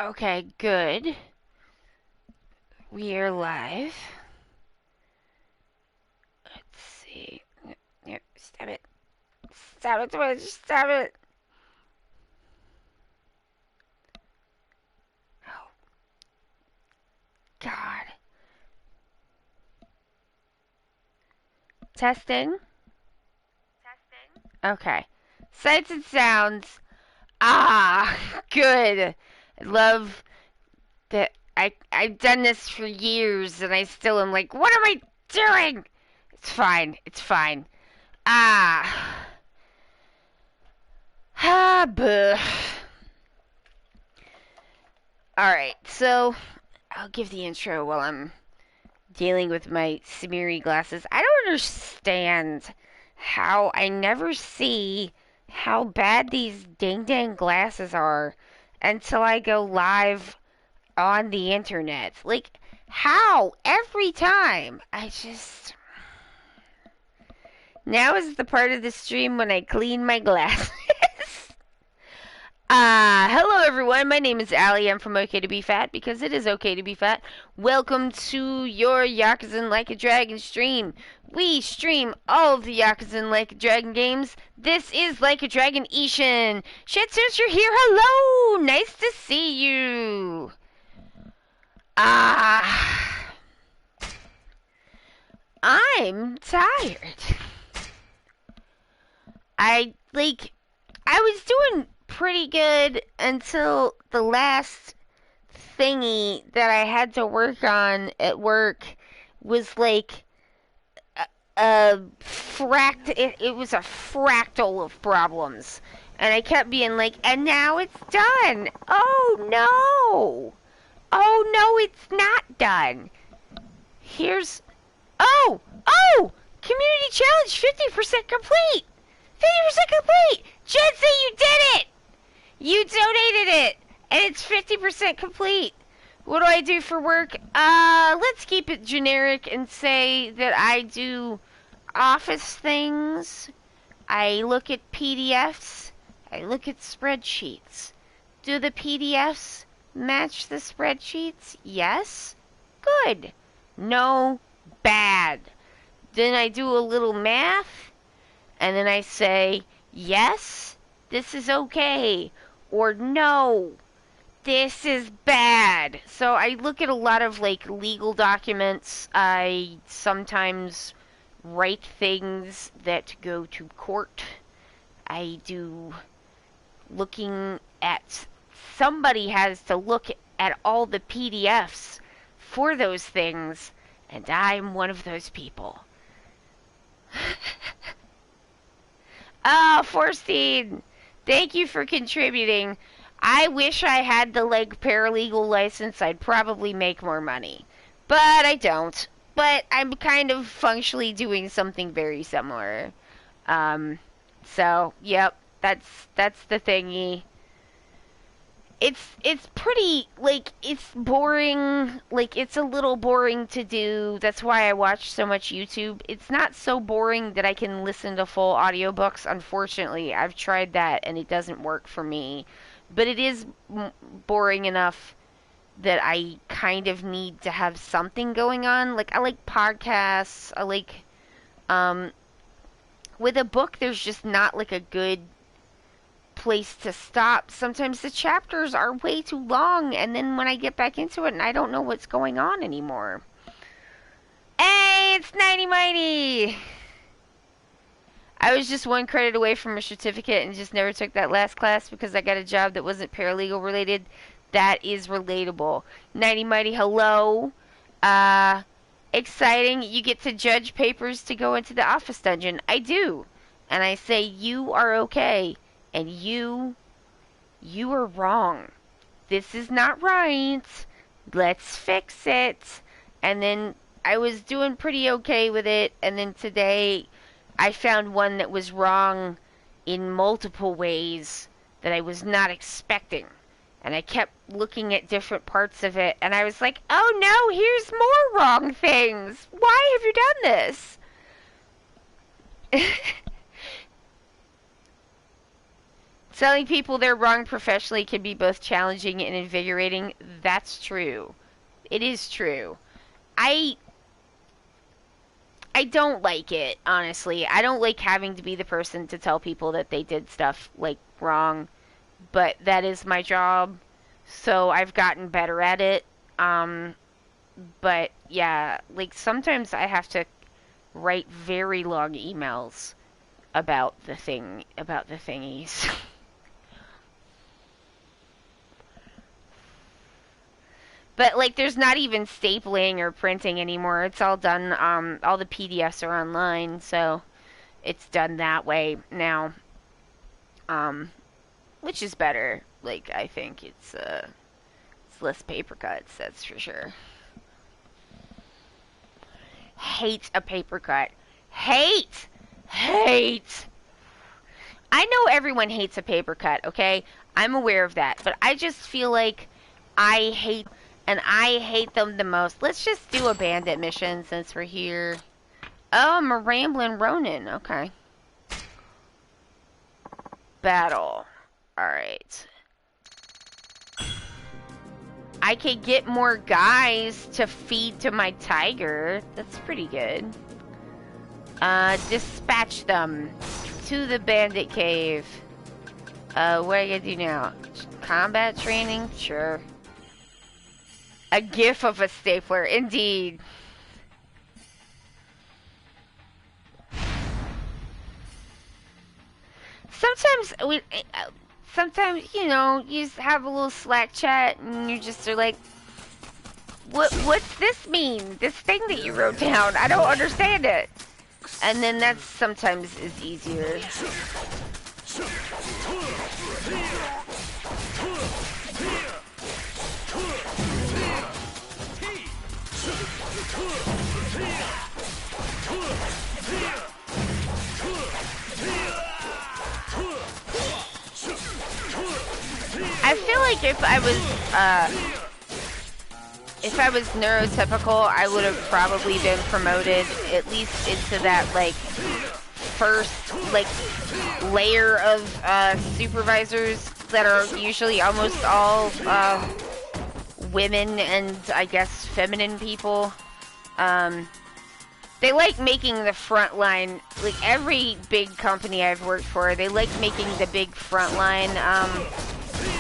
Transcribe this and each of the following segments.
Okay, good. We are live. Let's see. Yep, stab it. Stab it, Twitch. Stab it. Oh, God. Testing. Okay. Sights and sounds. Ah, good. I love that. I've done this for years, and I still am like, what am I doing? It's fine. It's fine. Ah. Ah, buh. Alright, so I'll give the intro while I'm dealing with my smeary glasses. I don't understand how I never see how bad these dang glasses are until I go live on the internet. Like, how? Every time. I just. Now is the part of the stream when I clean my glasses. Hello everyone, my name is Allie, I'm from Ok2BeFat, because it is okay to be fat. Welcome to your Yakuza Like a Dragon stream. We stream all of the Yakuza Like a Dragon games. This is Like a Dragon Ishin. Shitsuits, you're here, hello! Nice to see you! Ah... I'm tired. I was doing pretty good until the last thingy that I had to work on at work was like it was a fractal of problems. And I kept being like, and now it's done. Oh no. Oh no, it's not done. Here's oh, community challenge 50% complete. 50% complete! Jensen, you did it! You donated it! And it's 50% complete. What do I do for work? Let's keep it generic and say that I do office things. I look at PDFs. I look at spreadsheets. Do the PDFs match the spreadsheets? Yes. Good. No. Bad. Then I do a little math. And then I say, yes, this is okay, or no, this is bad. So I look at a lot of like legal documents. I sometimes write things that go to court. I do looking at, somebody has to look at all the PDFs for those things, and I'm one of those people. Oh, Forstein, thank you for contributing. I wish I had the paralegal license. I'd probably make more money, but I don't. But I'm kind of functionally doing something very similar. Um, so yep, that's the thingy. It's pretty it's boring, it's a little boring to do. That's why I watch so much YouTube. It's not so boring that I can listen to full audiobooks. Unfortunately, I've tried that and it doesn't work for me. But it is boring enough that I kind of need to have something going on. Like I like podcasts. I like with a book there's just not like a good place to stop. Sometimes the chapters are way too long, and then when I get back into it and I don't know what's going on anymore. Hey, it's Nighty Mighty! I was just one credit away from a certificate and just never took that last class because I got a job that wasn't paralegal related. That is relatable. Nighty Mighty, hello. Exciting. You get to judge papers to go into the office dungeon. I do. And I say, you are okay. And you are wrong. This is not right. Let's fix it. And then I was doing pretty okay with it. And then today I found one that was wrong in multiple ways that I was not expecting. And I kept looking at different parts of it. And I was like, oh no, here's more wrong things. Why have you done this? Telling people they're wrong professionally can be both challenging and invigorating. That's true. It is true. I don't like it, honestly. I don't like having to be the person to tell people that they did stuff, like, wrong. But that is my job. So I've gotten better at it. But, yeah, like, sometimes I have to write very long emails about the thingies. But, like, there's not even stapling or printing anymore. It's all done, all the PDFs are online, so it's done that way now. Which is better. Like, I think it's less paper cuts, that's for sure. Hate a paper cut. Hate! I know everyone hates a paper cut, okay? I'm aware of that. But I just feel like I hate them the most. Let's just do a bandit mission since we're here. Oh, I'm a rambling Ronin. Okay. Battle. Alright. I could get more guys to feed to my tiger. That's pretty good. Dispatch them to the bandit cave. What do I gotta do now? Combat training? Sure. A gif of a stapler, indeed. Sometimes, you know, you just have a little Slack chat and you just are like, what's this mean? This thing that you wrote down, I don't understand it. And then that sometimes is easier. I feel like if I was neurotypical, I would have probably been promoted at least into that, like, first, like, layer of supervisors that are usually almost all women and, I guess, feminine people. They like making the front line, like, every big company I've worked for, they like making the big front line,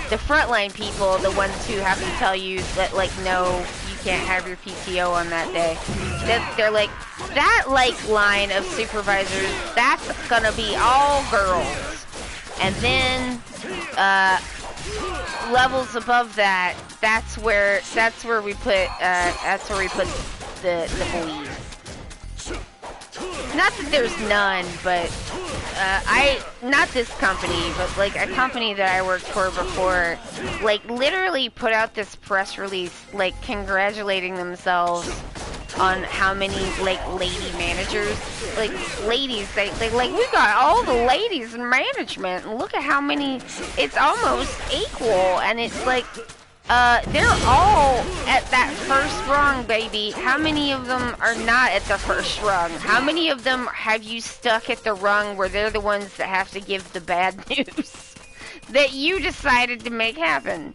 the frontline people, the ones who have to tell you that, like, no, you can't have your PTO on that day. They're like, that, like, line of supervisors, that's gonna be all girls. And then, levels above that, that's where we put the boys. Not that there's none, but not this company, but like a company that I worked for before, like literally put out this press release, like congratulating themselves on how many like lady managers, like ladies, they like, we got all the ladies in management, and look at how many, it's almost equal, and it's like, they're all at that first rung, baby. How many of them are not at the first rung? How many of them have you stuck at the rung where they're the ones that have to give the bad news that you decided to make happen?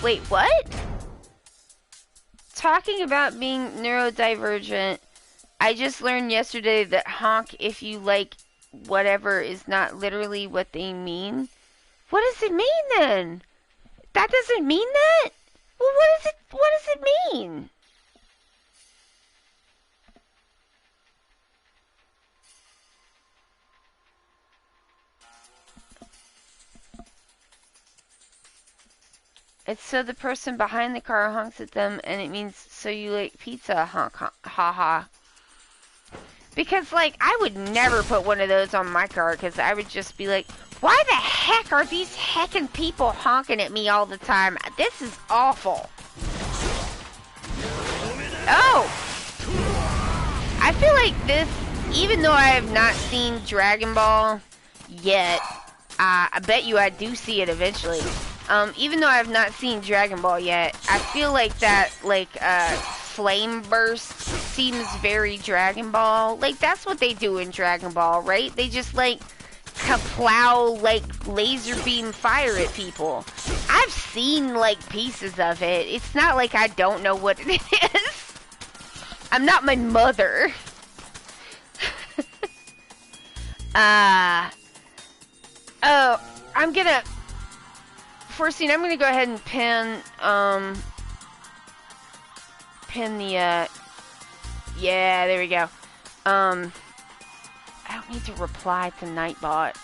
Wait, what? Talking about being neurodivergent, I just learned yesterday that honk if you like whatever is not literally what they mean. What does it mean then? That doesn't mean that? Well, what does it mean? It's so the person behind the car honks at them, and it means so you like pizza, honk, honk, ha ha. Because, like, I would never put one of those on my car, because I would just be like, why the heck are these heckin' people honking at me all the time? This is awful. Oh! I feel like this, even though I have not seen Dragon Ball yet, I bet you I do see it eventually. Even though I have not seen Dragon Ball yet, I feel like that, like, flame burst seems very Dragon Ball. Like, that's what they do in Dragon Ball, right? They just, like, plow, like, laser beam fire at people. I've seen, like, pieces of it. It's not like I don't know what it is. I'm not my mother. Oh, I'm gonna... First scene, I'm gonna go ahead and pin the, yeah, there we go. I don't need to reply to Nightbot.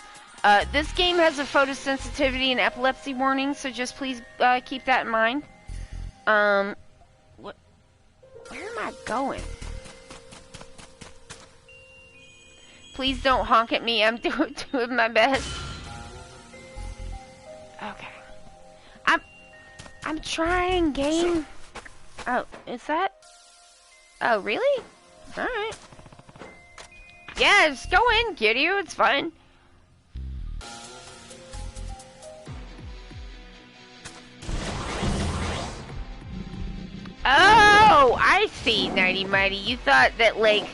This game has a photosensitivity and epilepsy warning, so just please, keep that in mind. Where am I going? Please don't honk at me, I'm doing my best. Okay. I'm trying, game. Oh, is that? Oh, really? Alright. Yeah, just go in, kitty, it's fine. Oh, I see, Nighty Mighty. You thought that, like,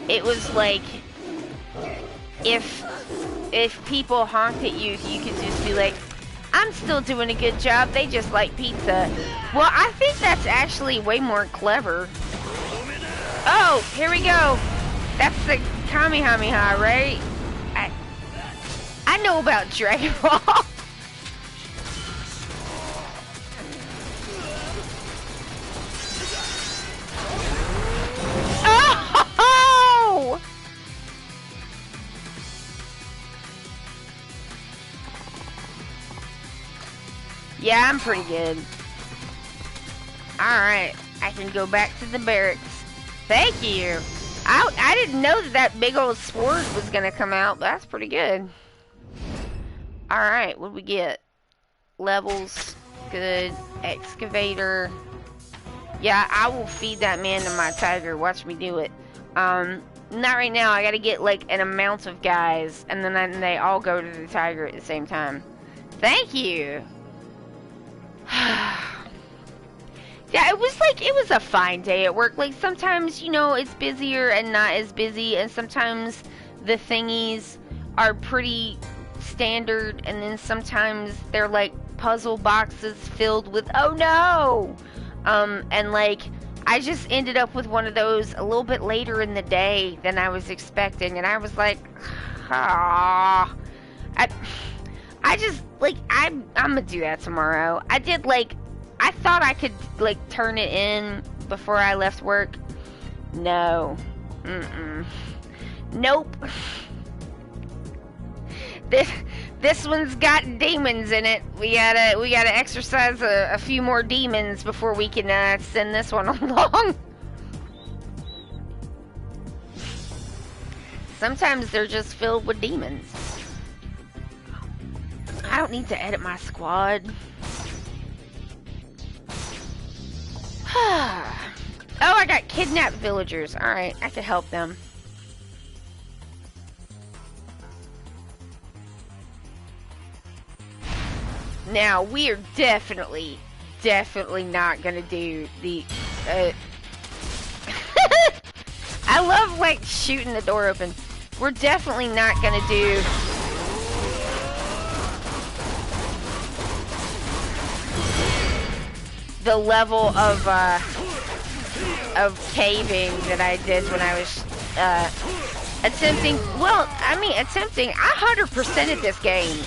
it was like, if people honked at you, you could just be like, I'm still doing a good job, they just like pizza. Well, I think that's actually way more clever. Oh, here we go. That's the Kamehameha, right? I know about Dragon Ball. Oh! Yeah, I'm pretty good. Alright, I can go back to the barracks. Thank you. I didn't know that big old sword was gonna come out, but that's pretty good. Alright, what do we get? Levels, good. Excavator. Yeah, I will feed that man to my tiger. Watch me do it. Not right now. I gotta get, like, an amount of guys, and then they all go to the tiger at the same time. Thank you. Yeah, it was a fine day at work. Like, sometimes, you know, it's busier and not as busy, and sometimes the thingies are pretty standard, and then sometimes they're like puzzle boxes filled with, oh no! And like, I just ended up with one of those a little bit later in the day than I was expecting, and I was like, ah. I just, like, I'm gonna do that tomorrow. I did, like, I thought I could, like, turn it in before I left work. No. Nope. This one's got demons in it. We gotta exercise a few more demons before we can, send this one along. Sometimes they're just filled with demons. I don't need to edit my squad. Oh, I got kidnapped villagers. Alright, I could help them. Now, we are definitely not gonna do the, I love, like, shooting the door open. We're definitely not gonna do the level of caving that I did when I was attempting. Well, I mean, attempting. I 100%ed this game.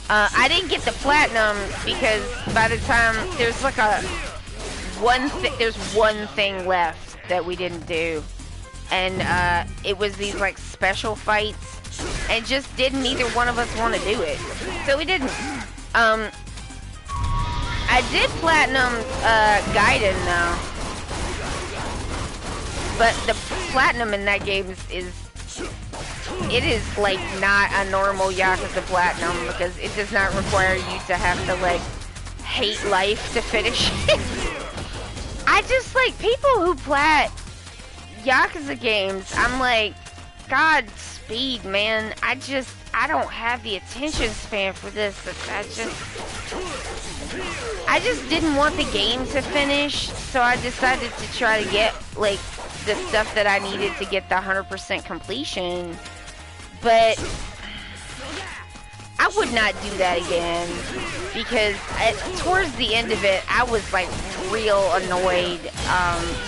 I didn't get the platinum because by the time there's like there's one thing left that we didn't do, and it was these like special fights, and just didn't either one of us want to do it, so we didn't. I did platinum Gaiden though, but the platinum in that game is like not a normal Yakuza platinum, because it does not require you to have to like hate life to finish it. I just like people who plat Yakuza games. I'm like, Godspeed, man. I don't have the attention span for this. I just didn't want the game to finish, so I decided to try to get like the stuff that I needed to get the 100% completion, but I would not do that again, because towards the end of it, I was like real annoyed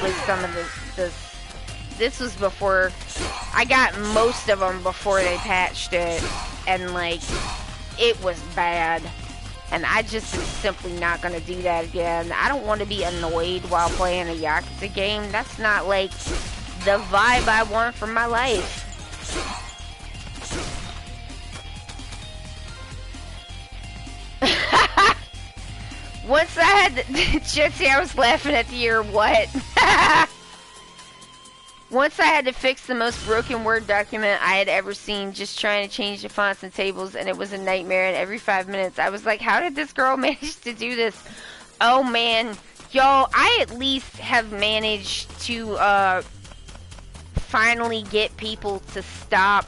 with some of the. This was before I got most of them before they patched it, and like it was bad, and I just am simply not gonna do that again. I don't want to be annoyed while playing a Yakuza game. That's not like the vibe I want from my life. Once I had Jitsi, I was laughing at the year what? Once I had to fix the most broken Word document I had ever seen, just trying to change the fonts and tables, and it was a nightmare, and every 5 minutes I was like, how did this girl manage to do this? Oh man, y'all, I at least have managed to finally get people to stop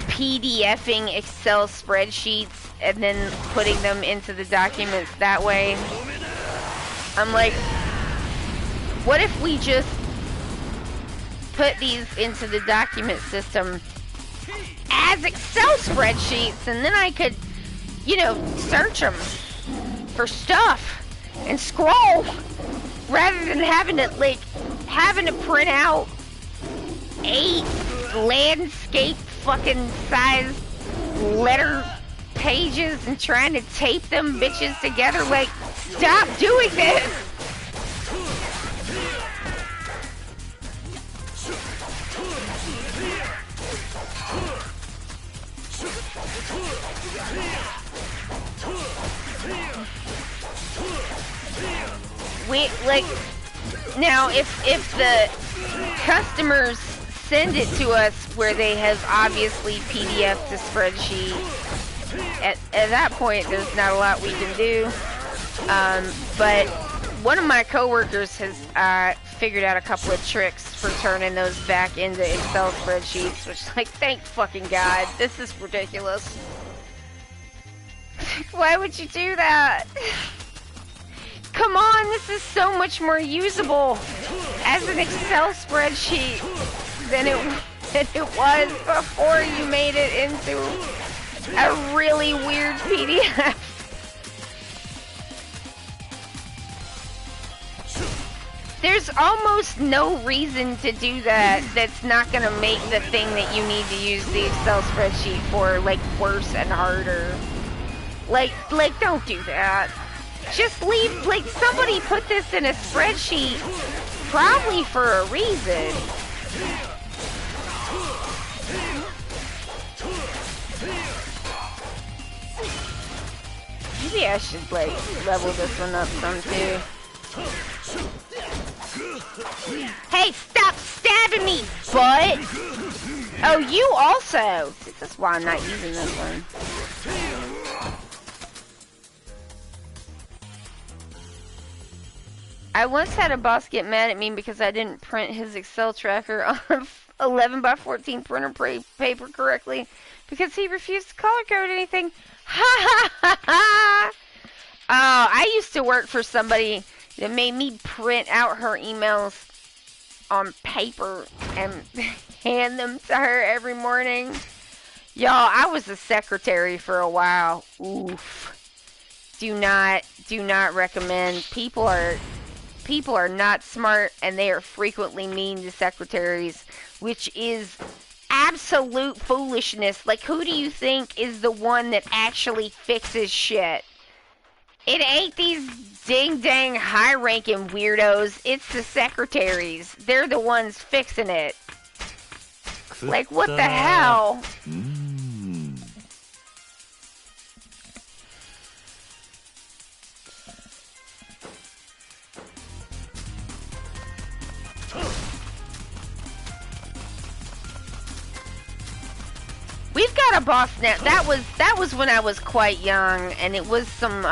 PDFing Excel spreadsheets and then putting them into the documents that way. I'm like, what if we just put these into the document system as Excel spreadsheets, and then I could, you know, search them for stuff and scroll rather than having to print out 8 landscape fucking size letter pages and trying to tape them bitches together. Like, stop doing this. We, like, now if the customers send it to us where they have obviously PDF'd the spreadsheet, at that point there's not a lot we can do. But one of my coworkers has figured out a couple of tricks for turning those back into Excel spreadsheets, which, like, thank fucking God. This is ridiculous. Why would you do that? Come on, this is so much more usable as an Excel spreadsheet than it was before you made it into a really weird PDF. There's almost no reason to do that that's not gonna make the thing that you need to use the Excel spreadsheet for, like, worse and harder. Like, don't do that. Just leave, like, somebody put this in a spreadsheet probably for a reason. Maybe I should, like, level this one up some too. Hey, stop stabbing me, butt! Oh, you also! That's why I'm not using this one. I once had a boss get mad at me because I didn't print his Excel tracker on a 11x14 printer paper correctly because he refused to color code anything. Ha ha ha ha! I used to work for somebody that made me print out her emails on paper and hand them to her every morning. Y'all, I was a secretary for a while. Oof. Do not recommend. People are not smart, and they are frequently mean to secretaries, which is absolute foolishness. Like, who do you think is the one that actually fixes shit? It ain't these ding-dang high-ranking weirdos. It's the secretaries. They're the ones fixing it. Like, what the hell? We've got a boss now. That was when I was quite young, and it was some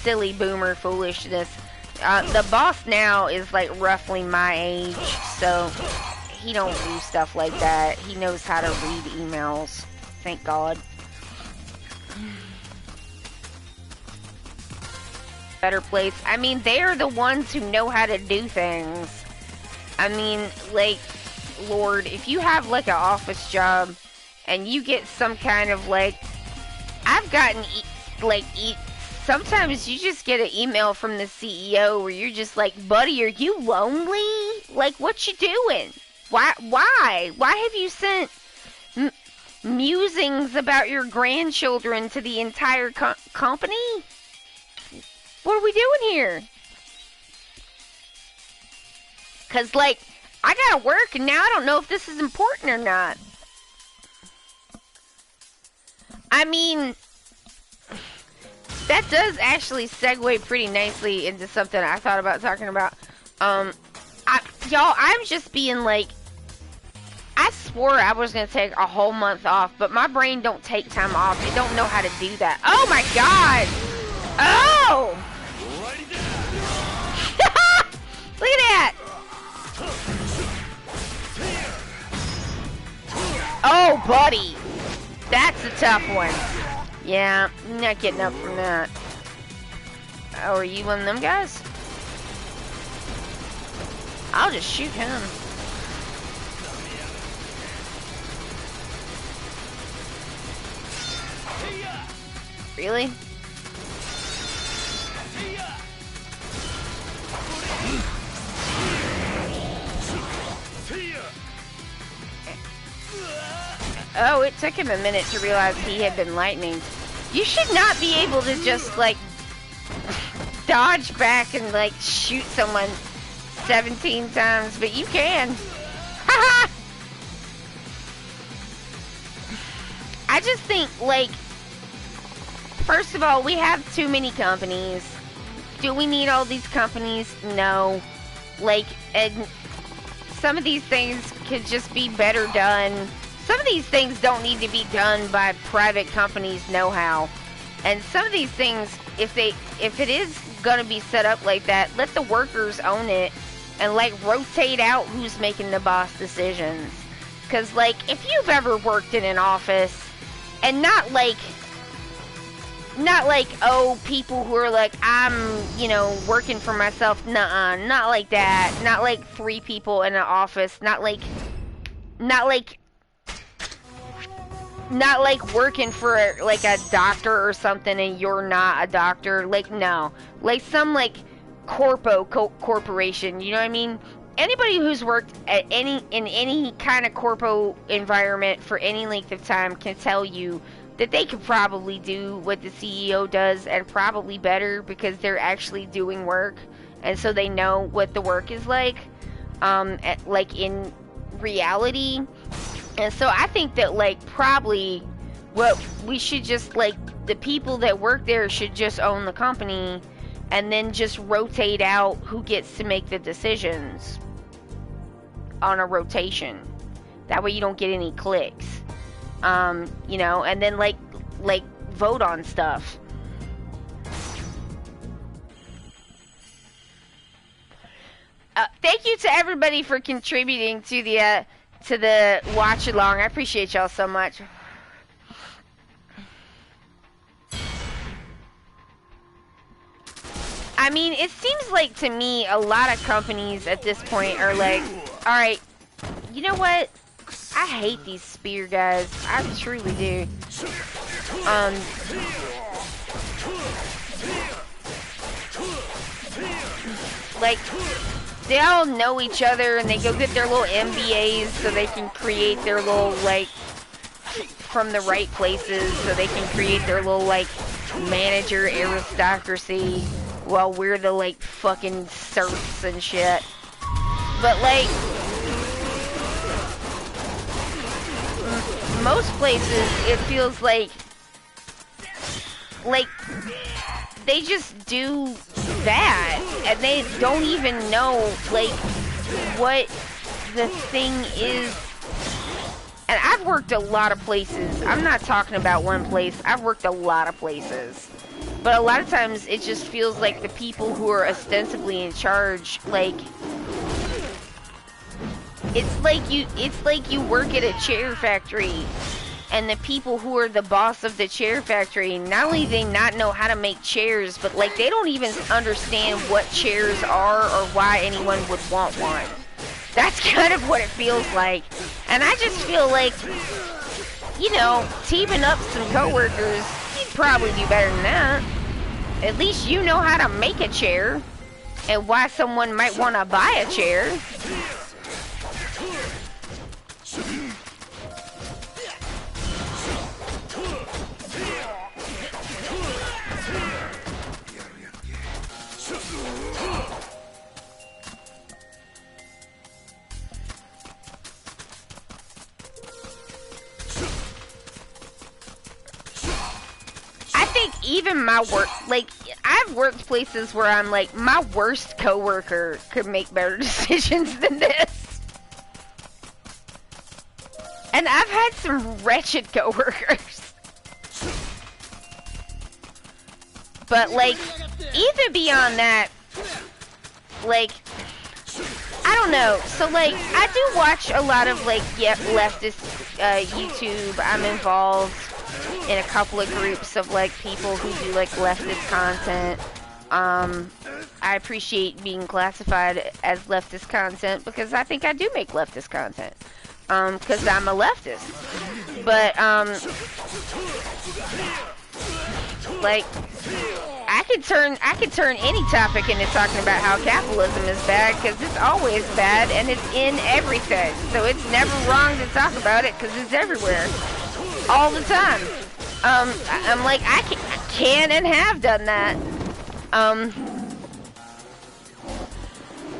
silly boomer foolishness. The boss now is like roughly my age, so he don't do stuff like that. He knows how to read emails. Thank God. Better place. I mean, they're the ones who know how to do things. I mean, like, Lord, if you have, like, an office job, and you get some kind of, like, I've gotten, sometimes you just get an email from the CEO where you're just like, buddy, are you lonely? Like, what you doing? Why have you sent musings about your grandchildren to the entire company? What are we doing here? Because, like, I gotta work, and now I don't know if this is important or not. I mean, that does actually segue pretty nicely into something I thought about talking about. Y'all, I'm just being like, I swore I was gonna take a whole month off, but my brain don't take time off. It don't know how to do that. Oh my god! Oh! Look at that! Oh, buddy! That's a tough one. Yeah, I'm not getting up from that. Oh, are you one of them guys? I'll just shoot him. Really? Oh, it took him a minute to realize he had been lightning. You should not be able to just, like, dodge back and, like, shoot someone 17 times, but you can. Haha! I just think, like, first of all, we have too many companies. Do we need all these companies? No. Like, and some of these things could just be better done. Some of these things don't need to be done by private companies know-how. And some of these things, if it is gonna be set up like that, let the workers own it and, like, rotate out who's making the boss decisions. Cause, like, if you've ever worked in an office, and not like, oh, people who are like, I'm, you know, working for myself. Nuh-uh, not like that. Not like 3 people in an office. Not like working for, like, a doctor or something and you're not a doctor. Like, no. Like, some, like, corporation, you know what I mean? Anybody who's worked at in any kind of corpo environment for any length of time can tell you that they could probably do what the CEO does and probably better because they're actually doing work. And so they know what the work is like in reality. And so I think that, like, probably what we should just, like, the people that work there should just own the company and then just rotate out who gets to make the decisions on a rotation. That way you don't get any clicks. You know, and then, like vote on stuff. Thank you to everybody for contributing to the watch along. I appreciate y'all so much. I mean, it seems like to me a lot of companies at this point are like, alright, you know what? I hate these spear guys. I truly do. Like, they all know each other and they go get their little MBAs so they can create their little, like, from the right places so they can create their little, like, manager aristocracy while we're the, like, fucking serfs and shit. But, like, most places it feels like they just do that and they don't even know, like, what the thing is. And I've worked a lot of places. I'm not talking about one place. I've worked a lot of places. But a lot of times it just feels like the people who are ostensibly in charge, like, it's like you work at a chair factory and the people who are the boss of the chair factory, not only do they not know how to make chairs, but, like, they don't even understand what chairs are or why anyone would want one. That's kind of what it feels like. And I just feel like, you know, teaming up some coworkers, you'd probably do better than that. At least you know how to make a chair and why someone might want to buy a chair. I think even my work, like, I've worked places where I'm like, my worst coworker could make better decisions than this. And I've had some wretched coworkers. But, like, even beyond that, like, I don't know. So, like, I do watch a lot of, like, leftist YouTube. I'm involved in a couple of groups of, like, people who do, like, leftist content. I appreciate being classified as leftist content because I think I do make leftist content. Because I'm a leftist. But, like, I could turn any topic into talking about how capitalism is bad, because it's always bad and it's in everything. So it's never wrong to talk about it because it's everywhere, all the time. I'm like, I can and have done that.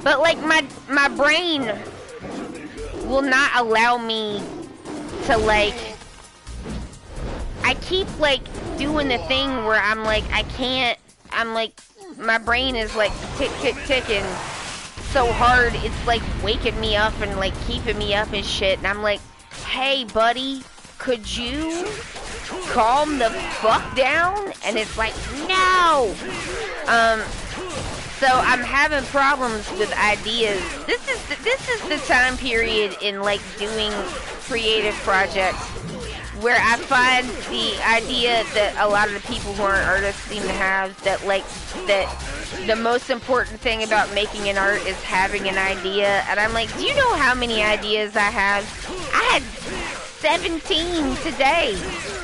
But like my brain will not allow me to, like, I keep like doing the thing where I'm like, I'm like, my brain is like ticking so hard, it's like waking me up and like keeping me up and shit, and I'm like, hey buddy, could you calm the fuck down? And it's like, no. So I'm having problems with ideas. This is the time period in like doing creative projects where I find the idea that a lot of the people who aren't artists seem to have, that like, that the most important thing about making an art is having an idea. And I'm like, do you know how many ideas I have? I had 17 today,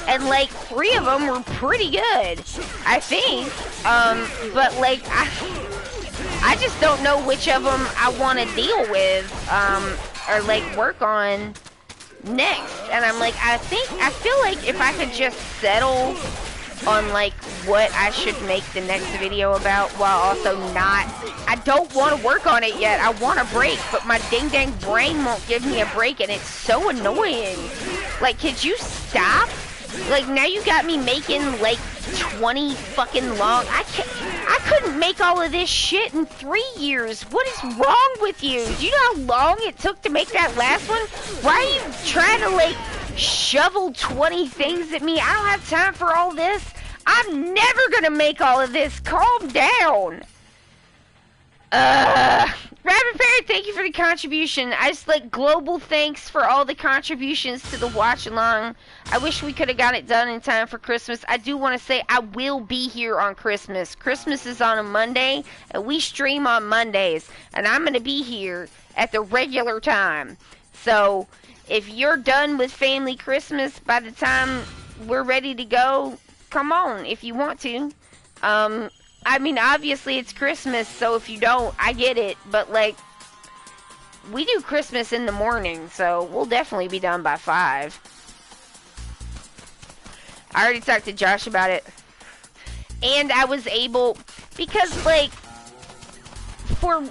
and like 3 of them were pretty good, I think. But like, I just don't know which of them I want to deal with, or like work on next. And I'm like, I feel like if I could just settle on like what I should make the next video about, while also not, I don't want to work on it yet. I want a break, but my dang brain won't give me a break, and it's so annoying. Like, could you stop? Like, now you got me making like 20 fucking long. I couldn't make all of this shit in 3 years. What is wrong with you? Do you know how long it took to make that last one? Why are you trying to like shovel 20 things at me? I don't have time for all this. I'm never gonna make all of this. Calm down. Rabbit Fairy, thank you for the contribution. I just like global thanks for all the contributions to the watch along. I wish we could have got it done in time for Christmas. I do want to say I will be here on Christmas. Christmas is on a Monday, and we stream on Mondays, and I'm going to be here at the regular time. So if you're done with family Christmas by the time we're ready to go, come on if you want to. I mean, obviously it's Christmas, so if you don't, I get it. But, like, we do Christmas in the morning, so we'll definitely be done by 5. I already talked to Josh about it. And I was able, because, like, for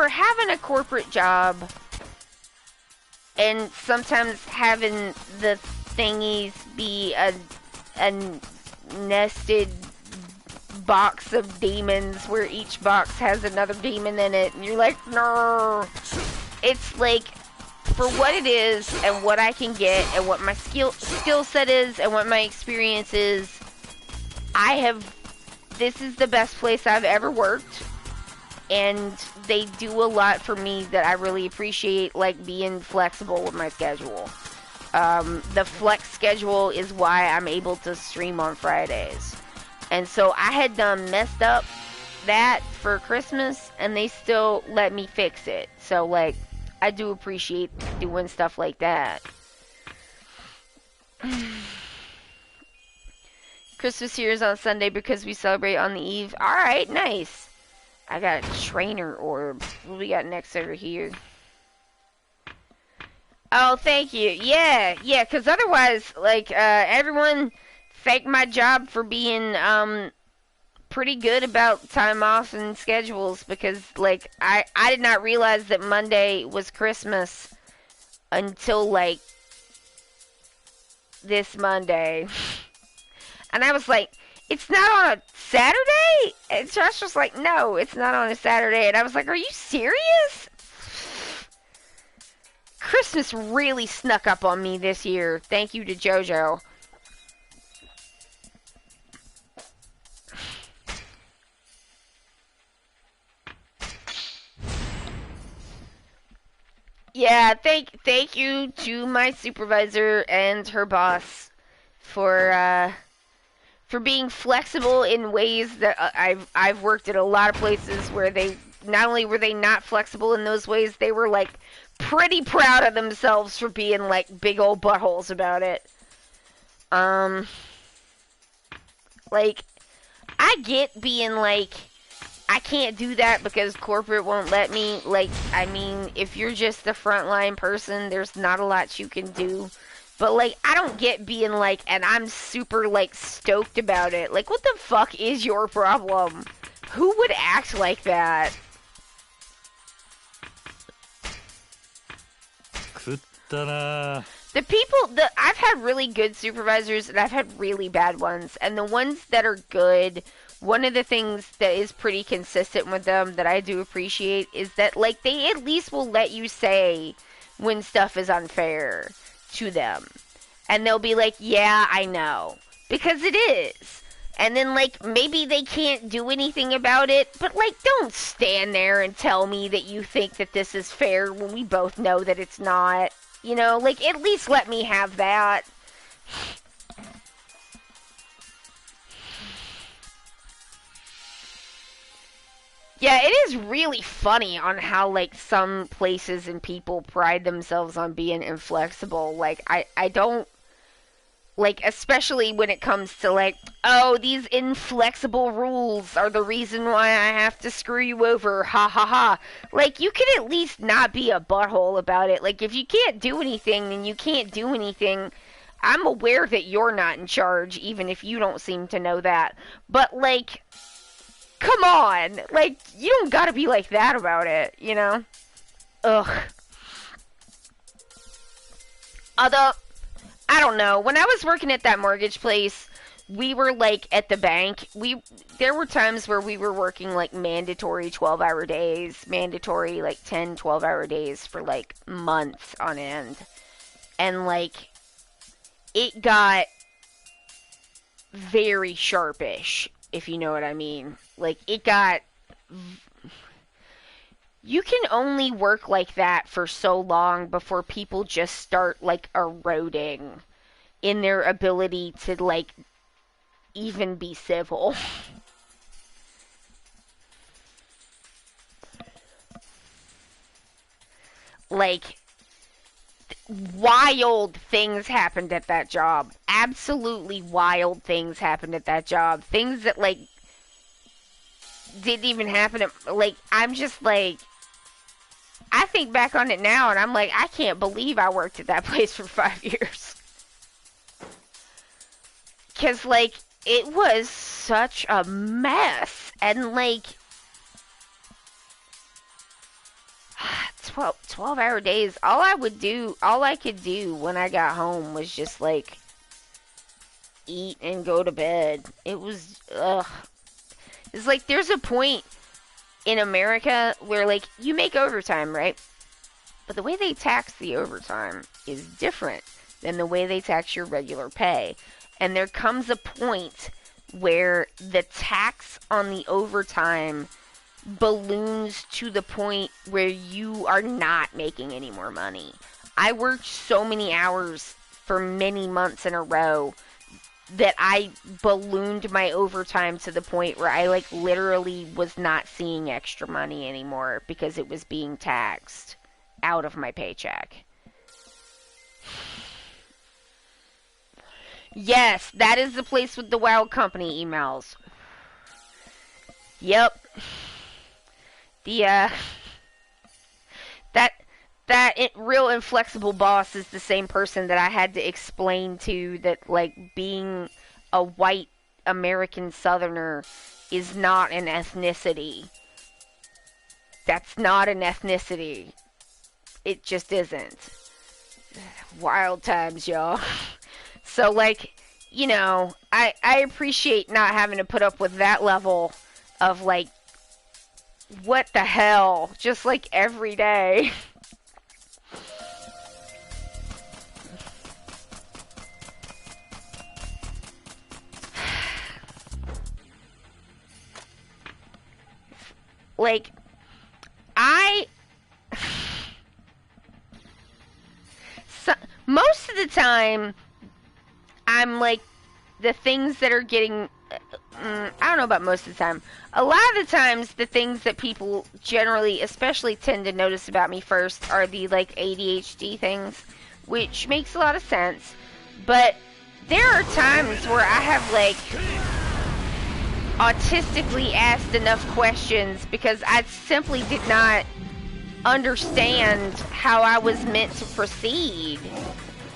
having a corporate job and sometimes having the thingies be a nested box of demons where each box has another demon in it, and you're like, no. It's like, for what it is and what I can get and what my skill set is and what my experience is, this is the best place I've ever worked, and they do a lot for me that I really appreciate, like being flexible with my schedule. The flex schedule is why I'm able to stream on Fridays. And so I had done messed up that for Christmas, and they still let me fix it. So, like, I do appreciate doing stuff like that. Christmas here is on Sunday because we celebrate on the eve. Alright, nice. I got a trainer orb. What do we got next over here? Oh, thank you. Yeah, because otherwise, like, everyone thanked my job for being, pretty good about time off and schedules because, like, I did not realize that Monday was Christmas until, like, this Monday. And I was like, it's not on a Saturday? And Josh was like, no, it's not on a Saturday. And I was like, are you serious? Christmas really snuck up on me this year. Thank you to JoJo. Yeah, thank you to my supervisor and her boss for being flexible in ways that I've worked at a lot of places where they not only were they not flexible in those ways, they were like pretty proud of themselves for being like big old buttholes about it. Like I get being like I can't do that because corporate won't let me. Like, I mean, if you're just the frontline person, there's not a lot you can do. But, like, I don't get being like, and I'm super, like, stoked about it. Like, what the fuck is your problem? Who would act like that? The people, I've had really good supervisors and I've had really bad ones. And the ones that are good, one of the things that is pretty consistent with them that I do appreciate is that, like, they at least will let you say when stuff is unfair to them. And they'll be like, yeah, I know. Because it is. And then, like, maybe they can't do anything about it, but, like, don't stand there and tell me that you think that this is fair when we both know that it's not. You know, like, at least let me have that. Yeah, it is really funny on how, like, some places and people pride themselves on being inflexible. Like, I don't, like, especially when it comes to, like, oh, these inflexible rules are the reason why I have to screw you over, ha ha ha. Like, you can at least not be a butthole about it. Like, if you can't do anything, then you can't do anything. I'm aware that you're not in charge, even if you don't seem to know that. But, like, come on! Like, you don't gotta be like that about it, you know? Ugh. Although, I don't know. When I was working at that mortgage place, we were, like, at the bank. There were times where we were working, like, mandatory 12-hour days. Mandatory, like, 10, 12-hour days for, like, months on end. And, like, it got very sharpish, if you know what I mean. Like, it got... You can only work like that for so long before people just start, like, eroding in their ability to, like, even be civil. Like, wild things happened at that job. Absolutely wild things happened at that job. Things that, like, didn't even happen. Like, I'm just, like, I think back on it now and I'm like, I can't believe I worked at that place for 5 years. Because, like, it was such a mess. And, like, 12-hour days. All I could do when I got home was just, like, eat and go to bed. It was, ugh. It's like, there's a point in America where, like, you make overtime, right? But the way they tax the overtime is different than the way they tax your regular pay. And there comes a point where the tax on the overtime balloons to the point where you are not making any more money. I worked so many hours for many months in a row that I ballooned my overtime to the point where I, like, literally was not seeing extra money anymore because it was being taxed. out of my paycheck. Yes, that is the place with the Wild Company emails. Yep. The, that real inflexible boss is the same person that I had to explain to that, like, being a white American Southerner is not an ethnicity. That's not an ethnicity. It just isn't. Wild times, y'all. So, like, you know, I appreciate not having to put up with that level of, like, what the hell? Just, like, every day. Like, most of the time, I'm like, the things that are getting, I don't know about most of the time. A lot of the times, the things that people generally, especially tend to notice about me first are the, like, ADHD things, which makes a lot of sense. But there are times where I have, like, autistically asked enough questions because I simply did not understand how I was meant to proceed,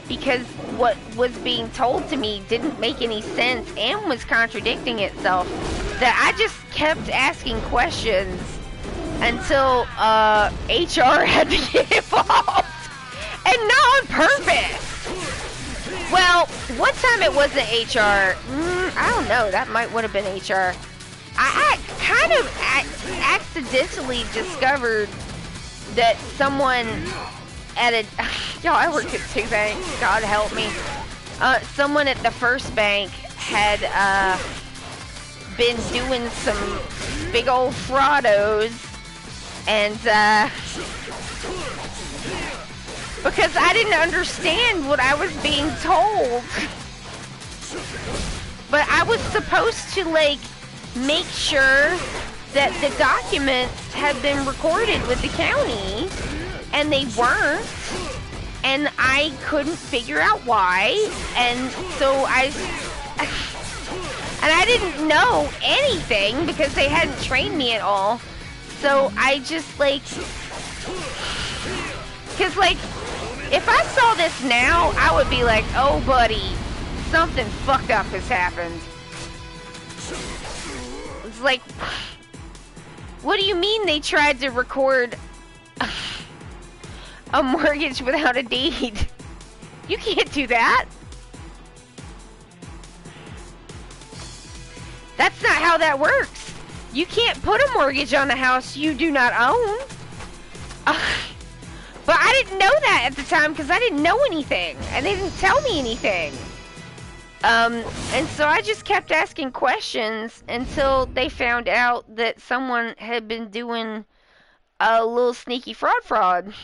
because what was being told to me didn't make any sense and was contradicting itself, that I just kept asking questions until HR had to get involved, and not on purpose. Well, one time it wasn't HR. I don't know. That would have been HR. I kind of accidentally discovered that someone at a... Y'all, I worked at 2 banks. God help me. Someone at the first bank had been doing some big old fraudos, and because I didn't understand what I was being told. But I was supposed to, like, make sure that the documents had been recorded with the county, and they weren't, and I couldn't figure out why, and so I didn't know anything because they hadn't trained me at all, so I just, like, because, like, if I saw this now, I would be like, oh, buddy, something fucked up has happened. It's like, what do you mean they tried to record a mortgage without a deed? You can't do that. That's not how that works. You can't put a mortgage on a house you do not own. But I didn't know that at the time because I didn't know anything, and they didn't tell me anything. And so I just kept asking questions until they found out that someone had been doing a little sneaky fraud.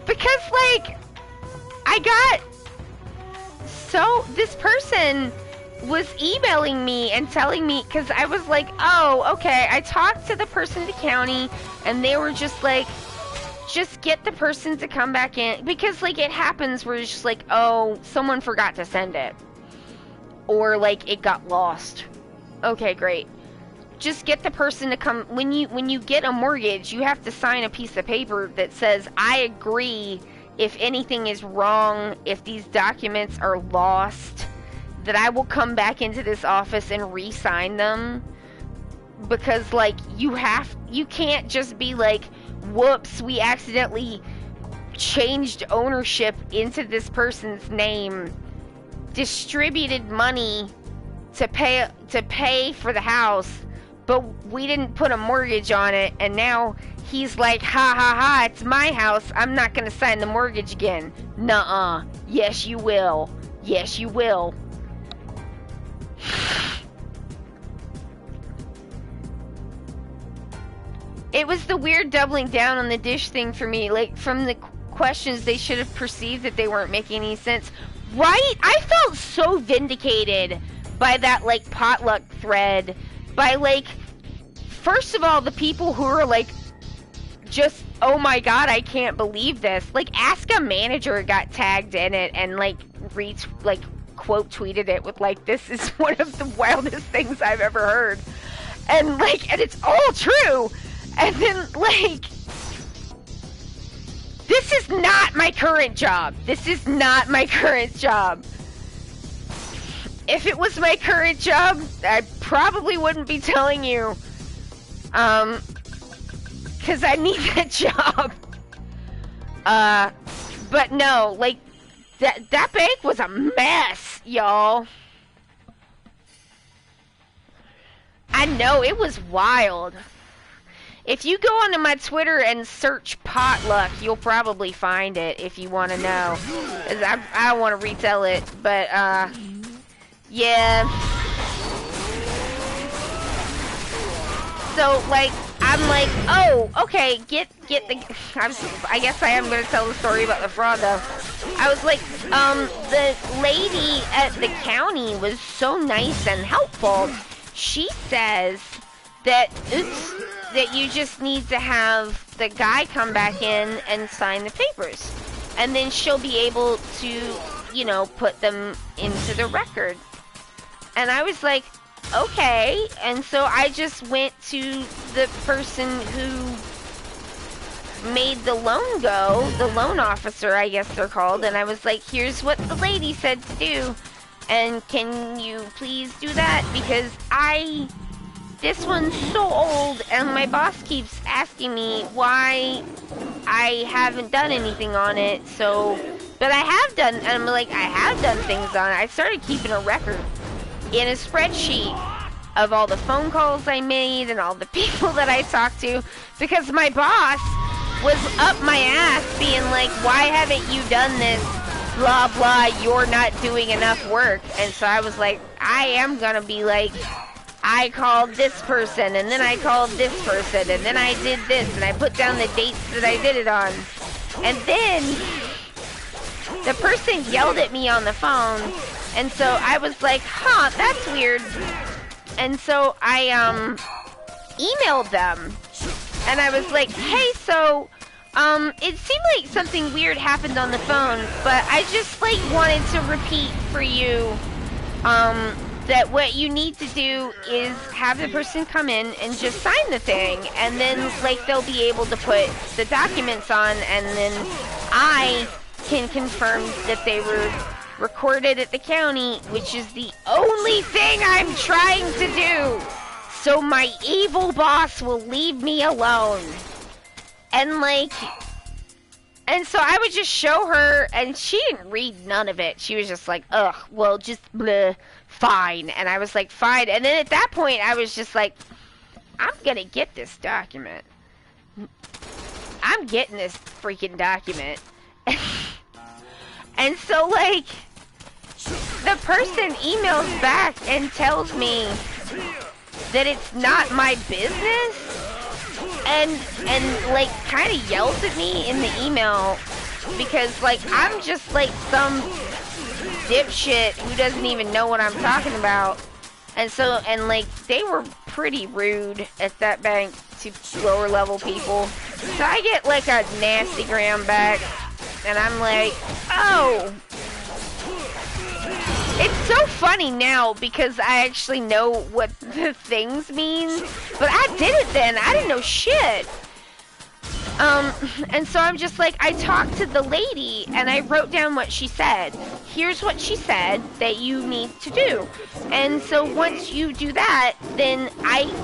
Because, like, this person was emailing me and telling me, because I was like, oh, okay, I talked to the person at the county, and they were just like, just get the person to come back in, because, like, it happens where it's just like, oh, someone forgot to send it, or, like, it got lost. Okay, great. Just get the person to come. When you get a mortgage, you have to sign a piece of paper that says, I agree if anything is wrong, if these documents are lost, that I will come back into this office and re-sign them. Because, like, you can't just be like, whoops, we accidentally changed ownership into this person's name, distributed money to pay for the house, but we didn't put a mortgage on it, and now he's like, ha ha ha, it's my house, I'm not gonna sign the mortgage again. Nuh-uh. Yes, you will. Yes, you will. It was the weird doubling down on the dish thing for me. Like, from the questions, they should have perceived that they weren't making any sense. Right? I felt so vindicated by that, like, potluck thread. By, like, first of all, the people who are like, just, oh my god, I can't believe this. Like, Ask a Manager got tagged in it and like quote tweeted it with like, this is one of the wildest things I've ever heard. And like, and it's all true. And then like, this is not my current job. This is not my current job. If it was my current job, I probably wouldn't be telling you. Cause I need that job. But no, like, that bank was a mess, y'all. I know, it was wild. If you go onto my Twitter and search potluck, you'll probably find it if you want to know. I don't want to retell it, but, yeah. So, like, I'm like, oh, okay, get the, I guess I am going to tell the story about the fraud, though. I was like, the lady at the county was so nice and helpful. She says that you just need to have the guy come back in and sign the papers. And then she'll be able to, you know, put them into the record. And I was like, okay. And so I just went to the person who made the loan go, the loan officer, I guess they're called, and I was like, here's what the lady said to do, and can you please do that, because this one's so old, and my boss keeps asking me why I haven't done anything on it, so, but I have done, and I'm like, I have done things on it. I started keeping a record in a spreadsheet of all the phone calls I made and all the people that I talked to, because my boss was up my ass being like, why haven't you done this, blah blah, you're not doing enough work. And so I was like, I am gonna be like, I called this person, and then I called this person, and then I did this, and I put down the dates that I did it on. And then the person yelled at me on the phone, and so I was like, huh, that's weird. And so I emailed them, and I was like, hey, so it seemed like something weird happened on the phone, but I just like wanted to repeat for you that what you need to do is have the person come in and just sign the thing, and then like they'll be able to put the documents on, and then I can confirm that they were recorded at the county, which is the only thing I'm trying to do, so my evil boss will leave me alone. And like, and so I would just show her, and she didn't read none of it. She was just like, ugh, well, just bleh, fine. And I was like, fine. And then at that point, I was just like, I'm gonna get this document. I'm getting this freaking document. And so, like, the person emails back and tells me that it's not my business, and like, kind of yells at me in the email, because, like, I'm just, like, some dipshit who doesn't even know what I'm talking about. And so, and, like, they were pretty rude at that bank to lower level people. So I get, like, a nasty gram back, and I'm like, oh. It's so funny now because I actually know what the things mean, but I did it then. I didn't know shit. And so I'm just like, I talked to the lady and I wrote down what she said. Here's what she said that you need to do. And so once you do that, then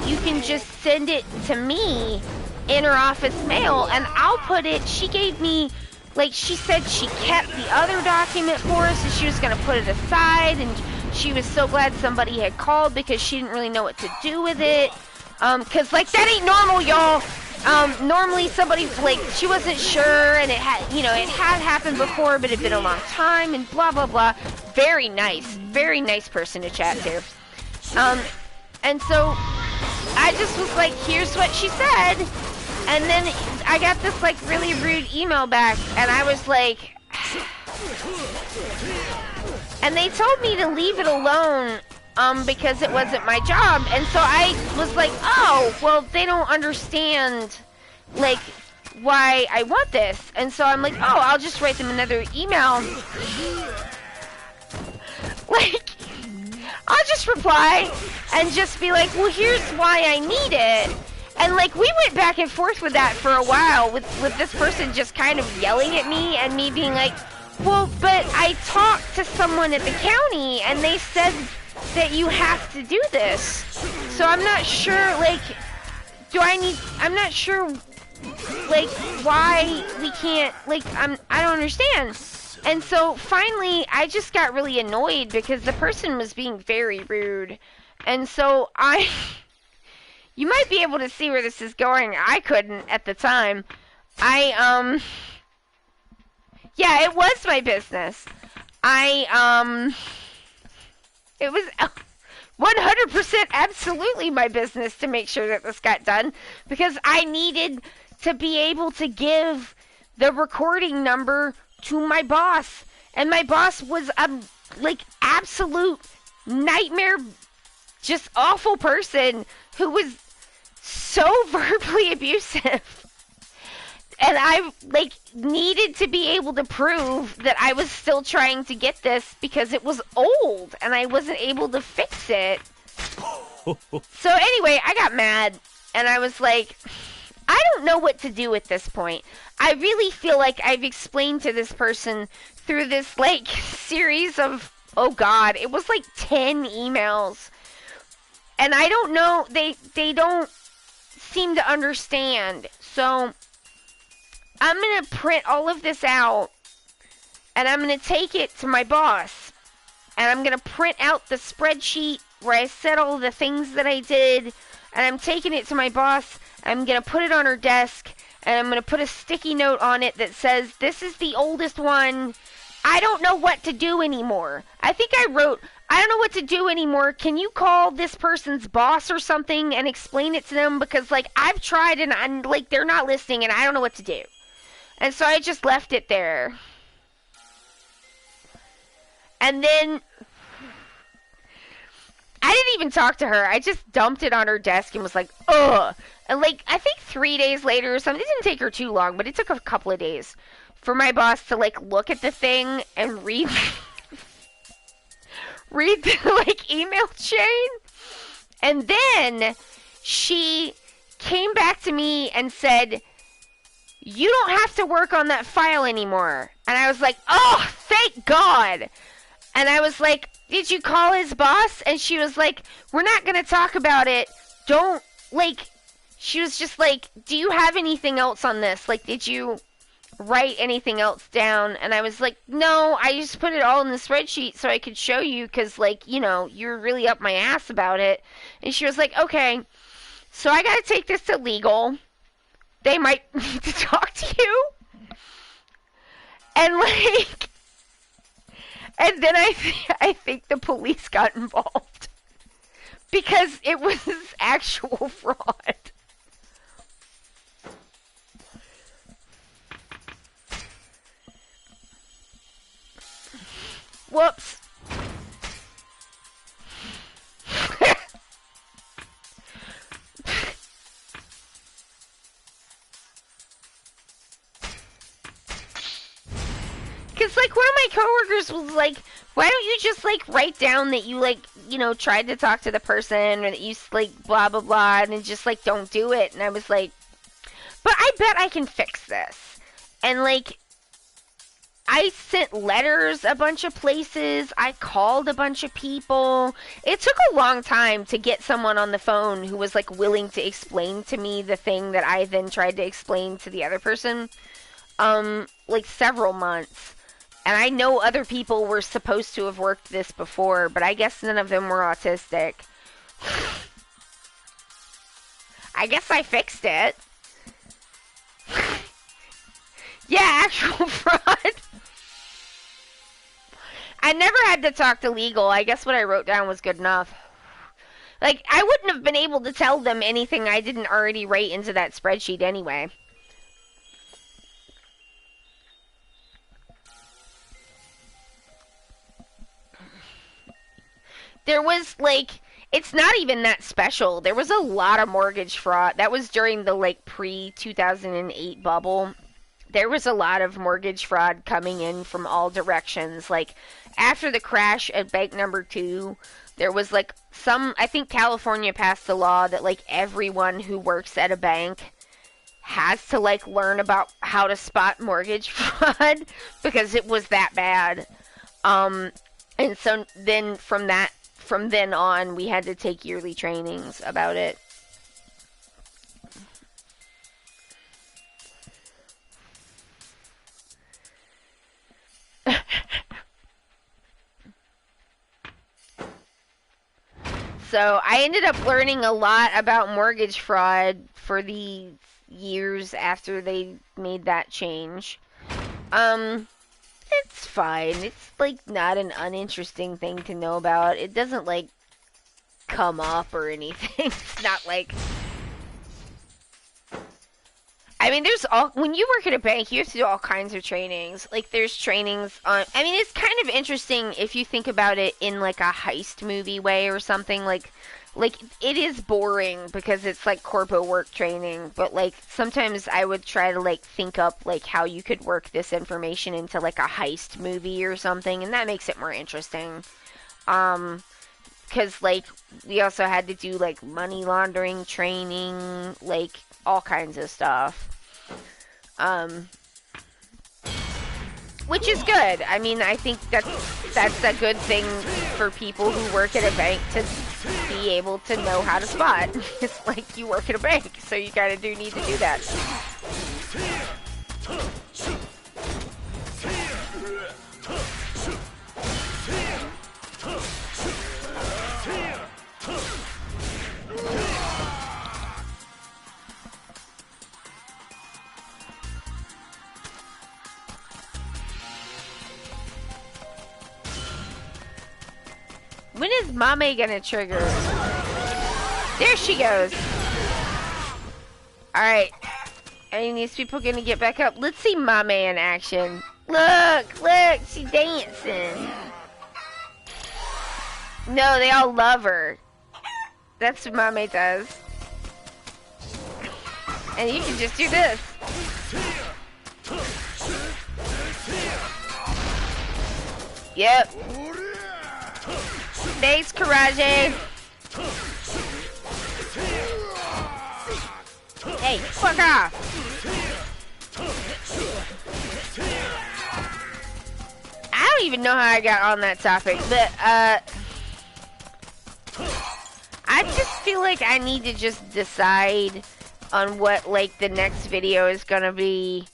you can just send it to me in her office mail, and I'll put it, she gave me, like, she said she kept the other document for us, and she was going to put it aside, and she was so glad somebody had called because she didn't really know what to do with it. Because, like, that ain't normal, y'all. Normally somebody, like, she wasn't sure, and it had, you know, it had happened before, but it had been a long time, and blah, blah, blah. Very nice person to chat to. And so I just was like, here's what she said. And then I got this, like, really rude email back, and I was like, and they told me to leave it alone because it wasn't my job. And so I was like, oh, well, they don't understand, like, why I want this. And so I'm like, oh, I'll just write them another email. Like, I'll just reply and just be like, well, here's why I need it. And, like, we went back and forth with that for a while, with this person just kind of yelling at me and me being like, well, but I talked to someone at the county and they said that you have to do this. So I'm not sure, like, I'm not sure, like, why we can't, like, I don't understand. And so finally, I just got really annoyed because the person was being very rude. And so you might be able to see where this is going. I couldn't at the time. Yeah, it was my business. It was 100% absolutely my business to make sure that this got done because I needed to be able to give the recording number to my boss. And my boss was a, like, absolute nightmare, just awful person who was so verbally abusive. And I, like, needed to be able to prove that I was still trying to get this because it was old and I wasn't able to fix it. So anyway, I got mad and I was like, I don't know what to do at this point. I really feel like I've explained to this person through this, like, series of, oh God, it was like 10 emails. And I don't know, they don't seem to understand. So I'm going to print all of this out, and I'm going to take it to my boss, and I'm going to print out the spreadsheet where I said all the things that I did, and I'm taking it to my boss. I'm going to put it on her desk, and I'm going to put a sticky note on it that says, this is the oldest one. I don't know what to do anymore. I think I wrote, I don't know what to do anymore. Can you call this person's boss or something and explain it to them? Because, like, I've tried, and I'm, like, they're not listening, and I don't know what to do. And so I just left it there. And then I didn't even talk to her. I just dumped it on her desk and was like, ugh. And, like, I think 3 days later or something, it didn't take her too long, but it took a couple of days for my boss to, like, look at the thing and read the, like, email chain. And then she came back to me and said, you don't have to work on that file anymore. And I was like, oh, thank God. And I was like, did you call his boss? And she was like, we're not going to talk about it. Don't, like, she was just like, do you have anything else on this? Like, did you write anything else down? And I was like, no, I just put it all in the spreadsheet so I could show you because, like, you know, you're really up my ass about it. And she was like, okay, so I got to take this to legal. They might need to talk to you. And, like, and then I think the police got involved. Because it was actual fraud. Whoops. Because, like, one of my coworkers was like, why don't you just, like, write down that you, like, you know, tried to talk to the person, or that you, like, blah, blah, blah, and just, like, don't do it. And I was like, but I bet I can fix this. And, like, I sent letters a bunch of places. I called a bunch of people. It took a long time to get someone on the phone who was, like, willing to explain to me the thing that I then tried to explain to the other person. Like, several months. And I know other people were supposed to have worked this before, but I guess none of them were autistic. I guess I fixed it. Yeah, actual fraud. I never had to talk to legal. I guess what I wrote down was good enough. Like, I wouldn't have been able to tell them anything I didn't already write into that spreadsheet anyway. there was like, it's not even that special. There was a lot of mortgage fraud. That was during the like pre 2008 bubble. There was a lot of mortgage fraud coming in from all directions. Like after the crash at bank number 2, there was like I think California passed a law that like everyone who works at a bank has to like learn about how to spot mortgage fraud because it was that bad. And so then from then on, we had to take yearly trainings about it. So I ended up learning a lot about mortgage fraud for the years after they made that change. It's fine. It's like not an uninteresting thing to know about. It doesn't like come up or anything. It's not like, I mean, when you work at a bank, you have to do all kinds of trainings. Like, there's trainings on, I mean, it's kind of interesting if you think about it in, like, a heist movie way or something. Like, it is boring because it's, like, corpo work training. But, like, sometimes I would try to, like, think up, like, how you could work this information into, like, a heist movie or something. And that makes it more interesting. Because, like, we also had to do, like, money laundering training, like, all kinds of stuff. Which is good. I mean, I think that's a good thing for people who work at a bank to be able to know how to spot. It's like you work at a bank, so you kind of need to do that. When is Mame gonna trigger? There she goes. Alright. I mean, these people gonna get back up. Let's see Mame in action. Look, she's dancing. No, they all love her. That's what Mame does. And you can just do this. Yep. Thanks, Karaje. Hey, fuck off. I don't even know how I got on that topic, but, I just feel like I need to just decide on what, like, the next video is gonna be,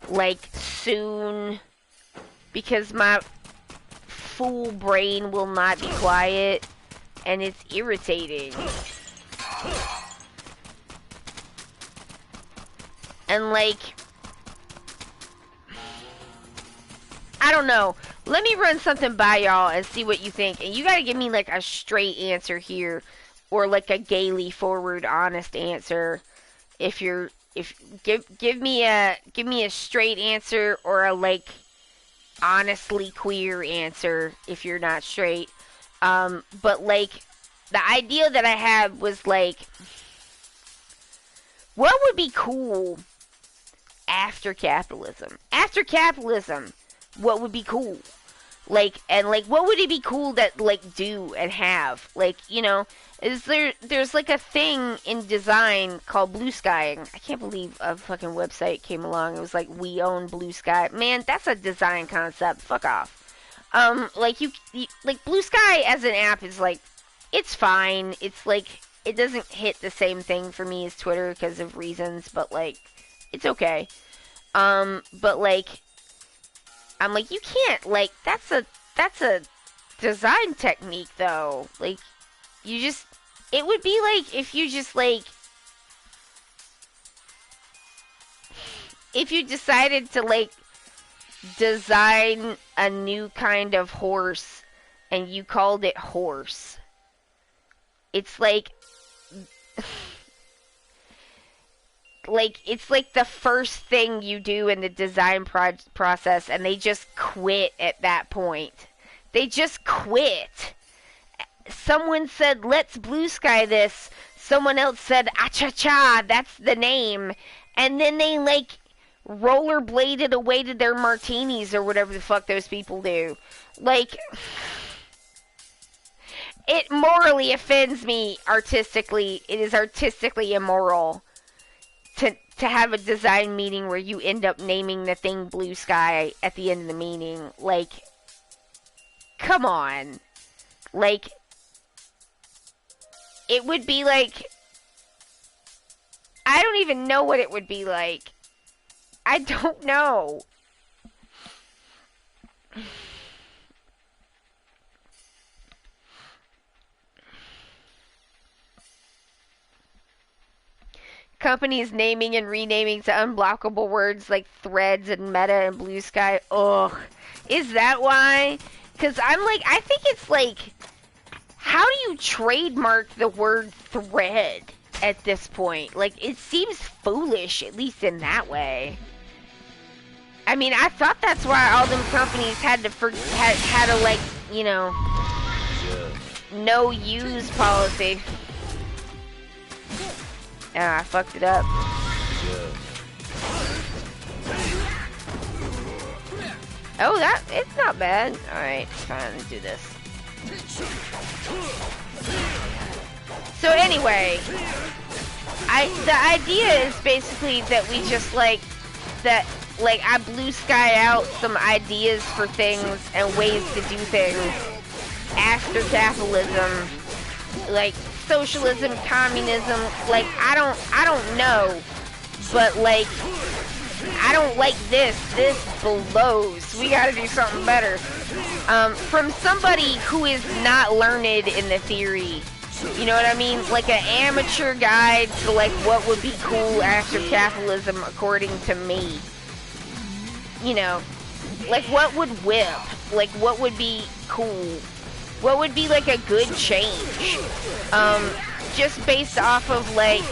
like, soon, because my fool brain will not be quiet, and it's irritating. And, like, I don't know. Let me run something by y'all and see what you think. And you gotta give me, like, a straight answer here, or, like, a gaily forward, honest answer. Give me a straight answer, or a, like, honestly queer answer if you're not straight. But, like, the idea that I had was, like, what would be cool after capitalism? After capitalism, what would be cool? Like, and, like, what would it be cool that, like, do and have? Like, you know, there's, like, a thing in design called Bluesky. I can't believe a fucking website came along. It was like, we own Bluesky. Man, that's a design concept. Fuck off. Like, you like, Bluesky as an app is, like, it's fine. It's, like, it doesn't hit the same thing for me as Twitter because of reasons, but, like, it's okay. But, like, I'm like, you can't, like, that's a design technique, though. Like, you just, it would be like if you just, like, if you decided to, like, design a new kind of horse and you called it horse. It's like, like, it's like the first thing you do in the design process, and they just quit at that point. They just quit. someone said, let's blue sky this. Someone else said, ah-cha-cha, that's the name. And then they, like, rollerbladed away to their martinis or whatever the fuck those people do. Like, it morally offends me artistically. It is artistically immoral to have a design meeting where you end up naming the thing blue sky at the end of the meeting. Like, come on. Like, it would be like, I don't even know what it would be like. I don't know. Companies naming and renaming to unblockable words like Threads and Meta and Blue Sky. Ugh. Is that why? Because I'm like, I think it's like, how do you trademark the word thread at this point? Like, it seems foolish, at least in that way. I mean, I thought that's why all them companies had to like, you know, no use policy. Ah, I fucked it up. Oh, it's not bad. Alright, fine, let's do this. So anyway, the idea is basically that we just like, I blue sky out some ideas for things and ways to do things after capitalism, like socialism, communism, like I don't know, but like I don't like this blows. We gotta do something better. From somebody who is not learned in the theory, you know what I mean? Like an amateur guide to like what would be cool after capitalism according to me. You know, like what would whip? Like what would be cool? What would be like a good change? Just based off of like,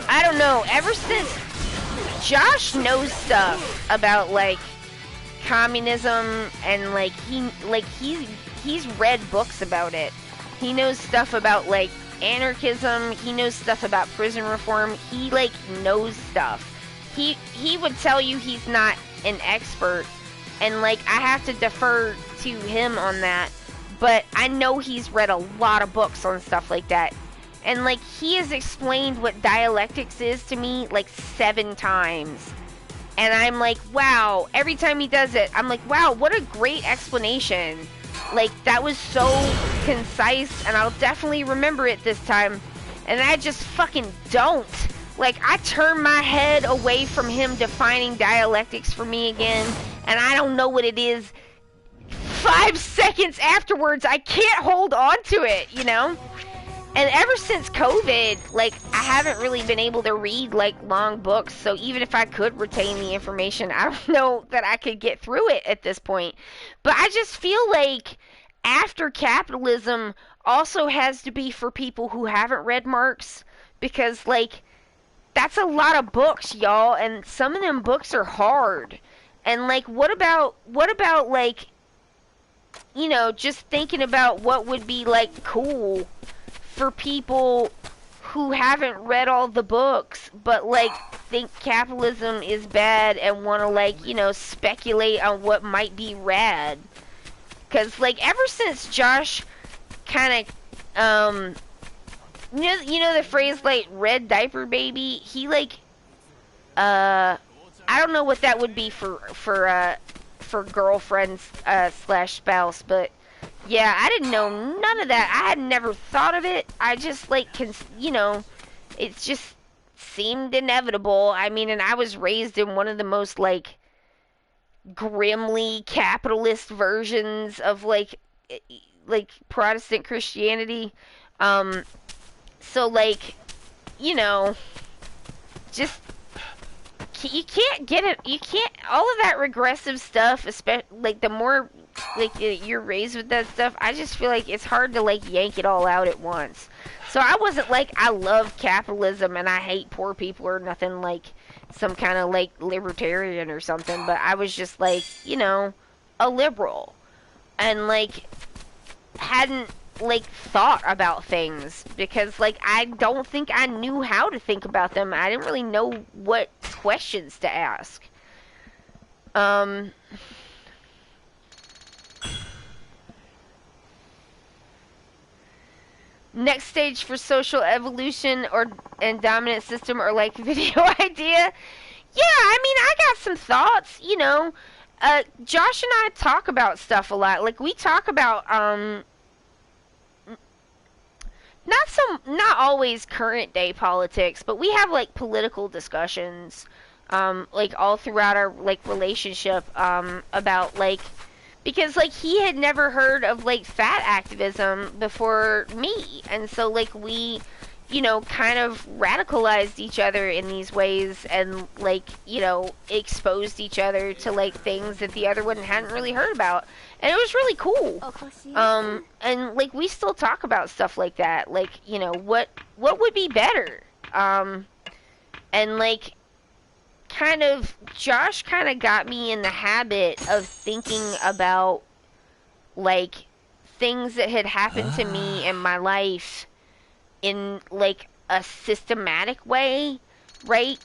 I don't know, ever since Josh knows stuff about like communism and like he's read books about it. He knows stuff about like anarchism, he knows stuff about prison reform, he like knows stuff. He would tell you he's not an expert, and like I have to defer to him on that, but I know he's read a lot of books on stuff like that, and like he has explained what dialectics is to me like 7 times, and I'm like, wow, every time he does it I'm like, wow, what a great explanation. Like that was so concise, and I'll definitely remember it this time, and I just fucking don't. Like, I turn my head away from him defining dialectics for me again, and I don't know what it is. 5 seconds afterwards, I can't hold on to it, you know? And ever since COVID, like, I haven't really been able to read, like, long books, so even if I could retain the information, I don't know that I could get through it at this point. But I just feel like after capitalism also has to be for people who haven't read Marx, because, like, that's a lot of books, y'all, and some of them books are hard. And like, what about like, you know, just thinking about what would be like cool for people who haven't read all the books, but like think capitalism is bad and want to like, you know, speculate on what might be rad. 'Cause like ever since Josh kind of you know the phrase like red diaper baby, he like I don't know what that would be for girlfriends slash spouse, but yeah, I didn't know none of that. I had never thought of it. I just like you know, it just seemed inevitable. I mean, and I was raised in one of the most like grimly capitalist versions of like Protestant Christianity. So, like, you know, just, you can't get it, you can't, all of that regressive stuff, especially, like, the more, like, you're raised with that stuff, I just feel like it's hard to, like, yank it all out at once. So I wasn't like, I love capitalism and I hate poor people or nothing like some kind of, like, libertarian or something, but I was just, like, you know, a liberal. And, like, hadn't like thought about things, because like I don't think I knew how to think about them. I didn't really know what questions to ask. Next stage for social evolution and dominant system, or like video idea. Yeah, I mean, I got some thoughts, you know. Josh and I talk about stuff a lot. Like, we talk about, not always current day politics, but we have, like, political discussions, like, all throughout our, like, relationship, about, like, because, like, he had never heard of, like, fat activism before me. And so, like, we, you know, kind of radicalized each other in these ways and, like, you know, exposed each other to, like, things that the other one hadn't really heard about. And it was really cool. And, like, we still talk about stuff like that. Like, you know, what would be better? And, like, Josh kind of got me in the habit of thinking about, like, things that had happened to me in my life in, like, a systematic way, right?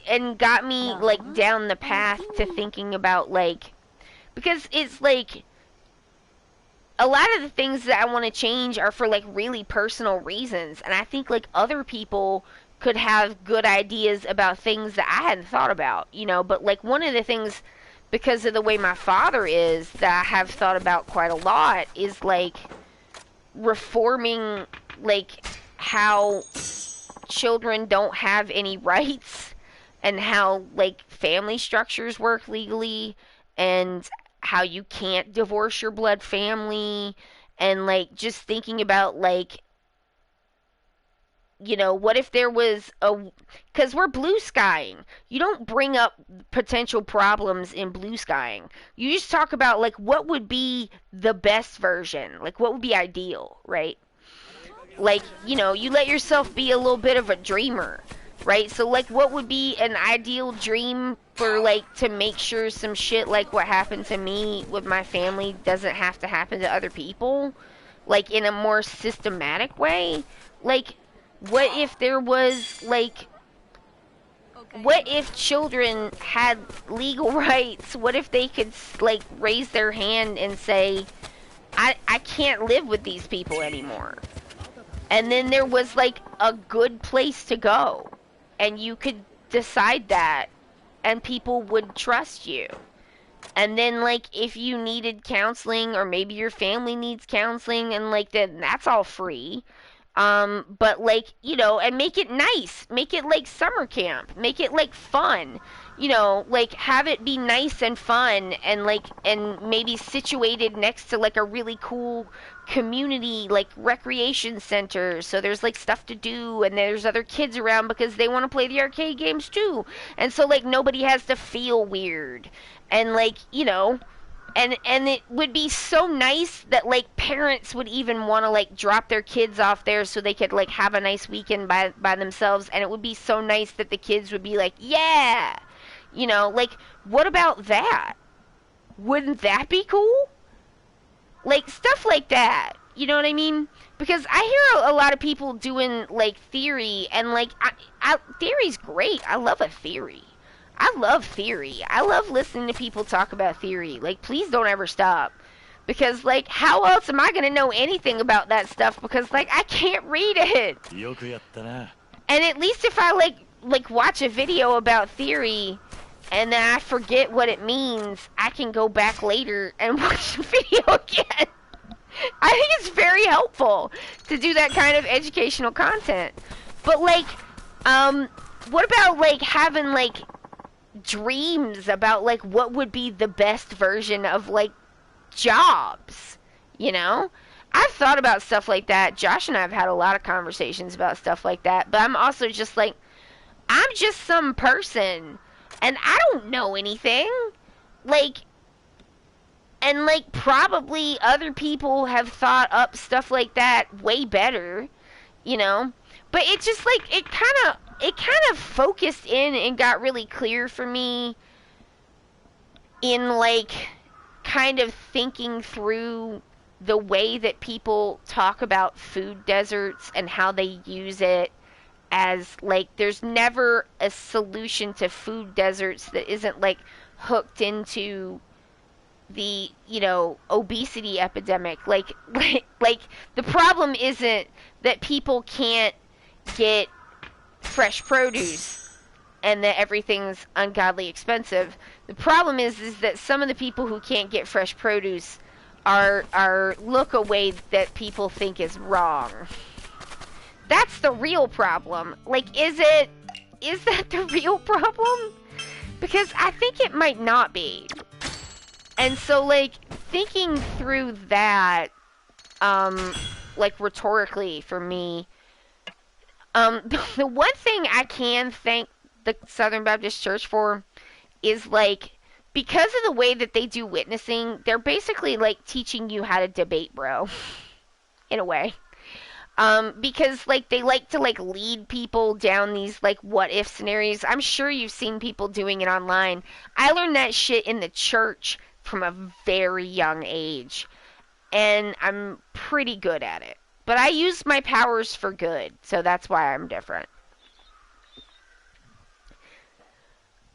And got me, like, down the path to thinking about, like, because it's, like, a lot of the things that I want to change are for, like, really personal reasons, and I think, like, other people could have good ideas about things that I hadn't thought about, you know. But, like, one of the things, because of the way my father is, that I have thought about quite a lot is, like, reforming, like, how children don't have any rights, and how, like, family structures work legally, and how you can't divorce your blood family, and, like, just thinking about, like, you know, what if there was because we're blue skying. You don't bring up potential problems in blue skying. You just talk about, like, what would be the best version, like, what would be ideal, right? Like, you know, you let yourself be a little bit of a dreamer, right? So, like, what would be an ideal dream for, like, to make sure some shit like what happened to me with my family doesn't have to happen to other people, like, in a more systematic way? Like, what if there was, like, what if children had legal rights? What if they could, like, raise their hand and say, I can't live with these people anymore? And then there was, like, a good place to go, and you could decide that, and people would trust you. And then, like, if you needed counseling, or maybe your family needs counseling, and, like, then that's all free. But, like, you know, and make it nice. Make it like summer camp. Make it, like, fun. You know, like, have it be nice and fun, and, like, and maybe situated next to, like, a really cool community, like, recreation center. So there's, like, stuff to do, and there's other kids around because they want to play the arcade games too. And so, like, nobody has to feel weird. And, like, you know, and it would be so nice that, like, parents would even want to, like, drop their kids off there so they could, like, have a nice weekend by themselves. And it would be so nice that the kids would be like, yeah, you know, like, what about that? Wouldn't that be cool? Like, stuff like that, you know what I mean? Because I hear a lot of people doing, like, theory, and, like, theory's great. I love a theory. I love theory. I love listening to people talk about theory. Like, please don't ever stop. Because, like, how else am I going to know anything about that stuff? Because, like, I can't read it. And at least if I, like watch a video about theory, and then I forget what it means, I can go back later and watch the video again. I think it's very helpful to do that kind of educational content. But, like, what about, like, having, like, dreams about, like, what would be the best version of, like, jobs, you know? I've thought about stuff like that. Josh and I have had a lot of conversations about stuff like that, but I'm also just like, I'm just some person, and I don't know anything, like, and, like, probably other people have thought up stuff like that way better, you know? But it just, like, it kind of focused in and got really clear for me in, like, kind of thinking through the way that people talk about food deserts and how they use it as like there's never a solution to food deserts that isn't like hooked into the obesity epidemic. Like the problem isn't that people can't get fresh produce and that everything's ungodly expensive. The problem is that some of the people who can't get fresh produce are look a way that people think is wrong. That's the real problem. Like, is that the real problem? Because I think it might not be. And so, like, thinking through that, like, rhetorically for me, the one thing I can thank the Southern Baptist Church for is, like, because of the way that they do witnessing, they're basically, like, teaching you how to debate, bro. In a way. Because, like, they like to, like, lead people down these, like, what-if scenarios. I'm sure you've seen people doing it online. I learned that shit in the church from a very young age. And I'm pretty good at it. But I use my powers for good, so that's why I'm different.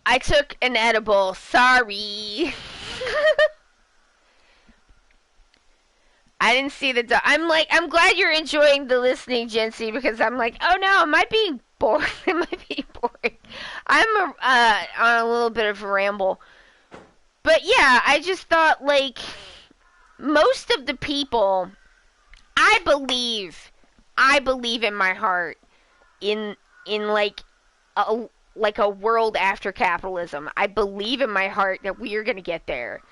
I took an edible. Sorry. I didn't see the... I'm glad you're enjoying the listening, Jency, because I'm like, oh no, it might be boring. It might be boring. I'm on a little bit of a ramble. But yeah, I just thought, like, most of the people, I believe in my heart in like a world after capitalism. I believe in my heart that we are going to get there.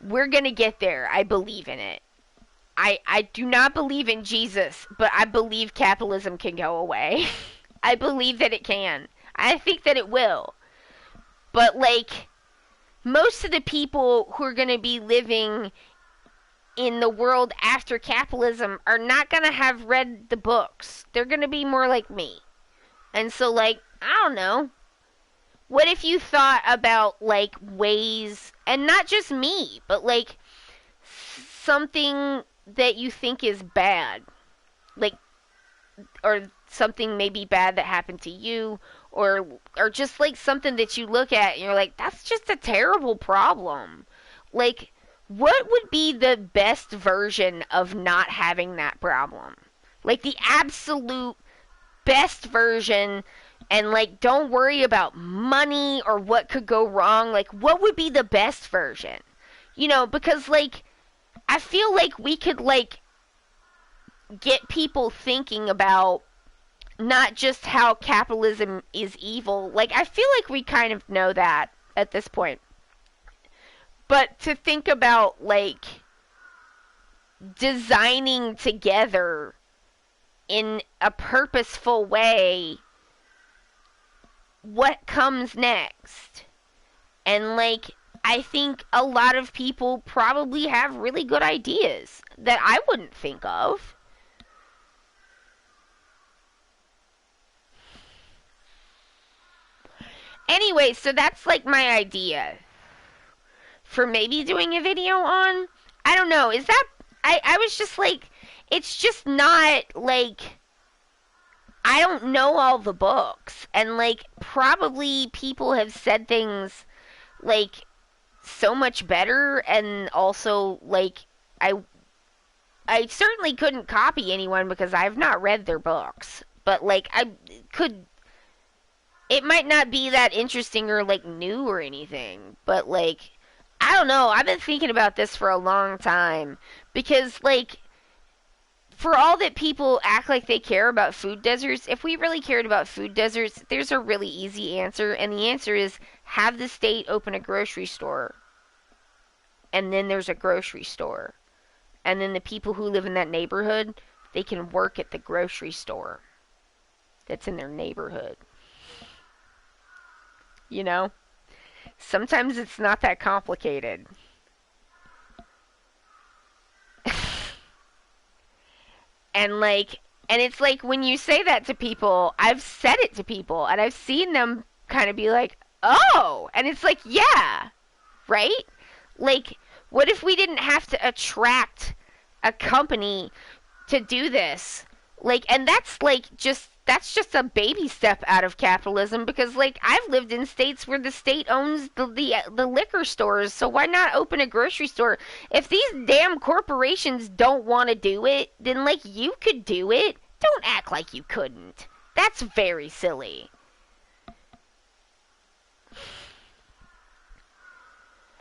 We're going to get there. I believe in it. I do not believe in Jesus, but I believe capitalism can go away. I believe that it can. I think that it will. But, like, most of the people who are going to be living in the world after capitalism are not going to have read the books. They're going to be more like me. And so, like, I don't know. What if you thought about, like, ways, and not just me, but, like, something that you think is bad, like, or something maybe bad that happened to you, or just like something that you look at and you're like, that's just a terrible problem. Like, what would be the best version of not having that problem? Like, the absolute best version, and like, don't worry about money or what could go wrong. Like, what would be the best version? You know, because like, I feel like we could, like, get people thinking about not just how capitalism is evil. Like, I feel like we kind of know that at this point. But to think about, like, designing together in a purposeful way what comes next. And, like, I think a lot of people probably have really good ideas that I wouldn't think of. Anyway, so that's like my idea for maybe doing a video on. I don't know. Is that... I was just like... It's just not like... I don't know all the books. And like, probably people have said things like... so much better, and also, like, I certainly couldn't copy anyone because I've not read their books, but, like, it might not be that interesting or, like, new or anything, but, like, I don't know, I've been thinking about this for a long time, because, like, for all that people act like they care about food deserts, if we really cared about food deserts, there's a really easy answer, and the answer is have the state open a grocery store. And then there's a grocery store. And then the people who live in that neighborhood, they can work at the grocery store that's in their neighborhood. You know? Sometimes it's not that complicated. And like, and it's like when you say that to people, I've said it to people, and I've seen them kind of be like, oh! And it's like, yeah! Right? Like, what if we didn't have to attract a company to do this. Like, and that's just a baby step out of capitalism, because like I've lived in states where the state owns the liquor stores, so why not open a grocery store? If these damn corporations don't want to do it, then like you could do it. Don't act like you couldn't. That's very silly.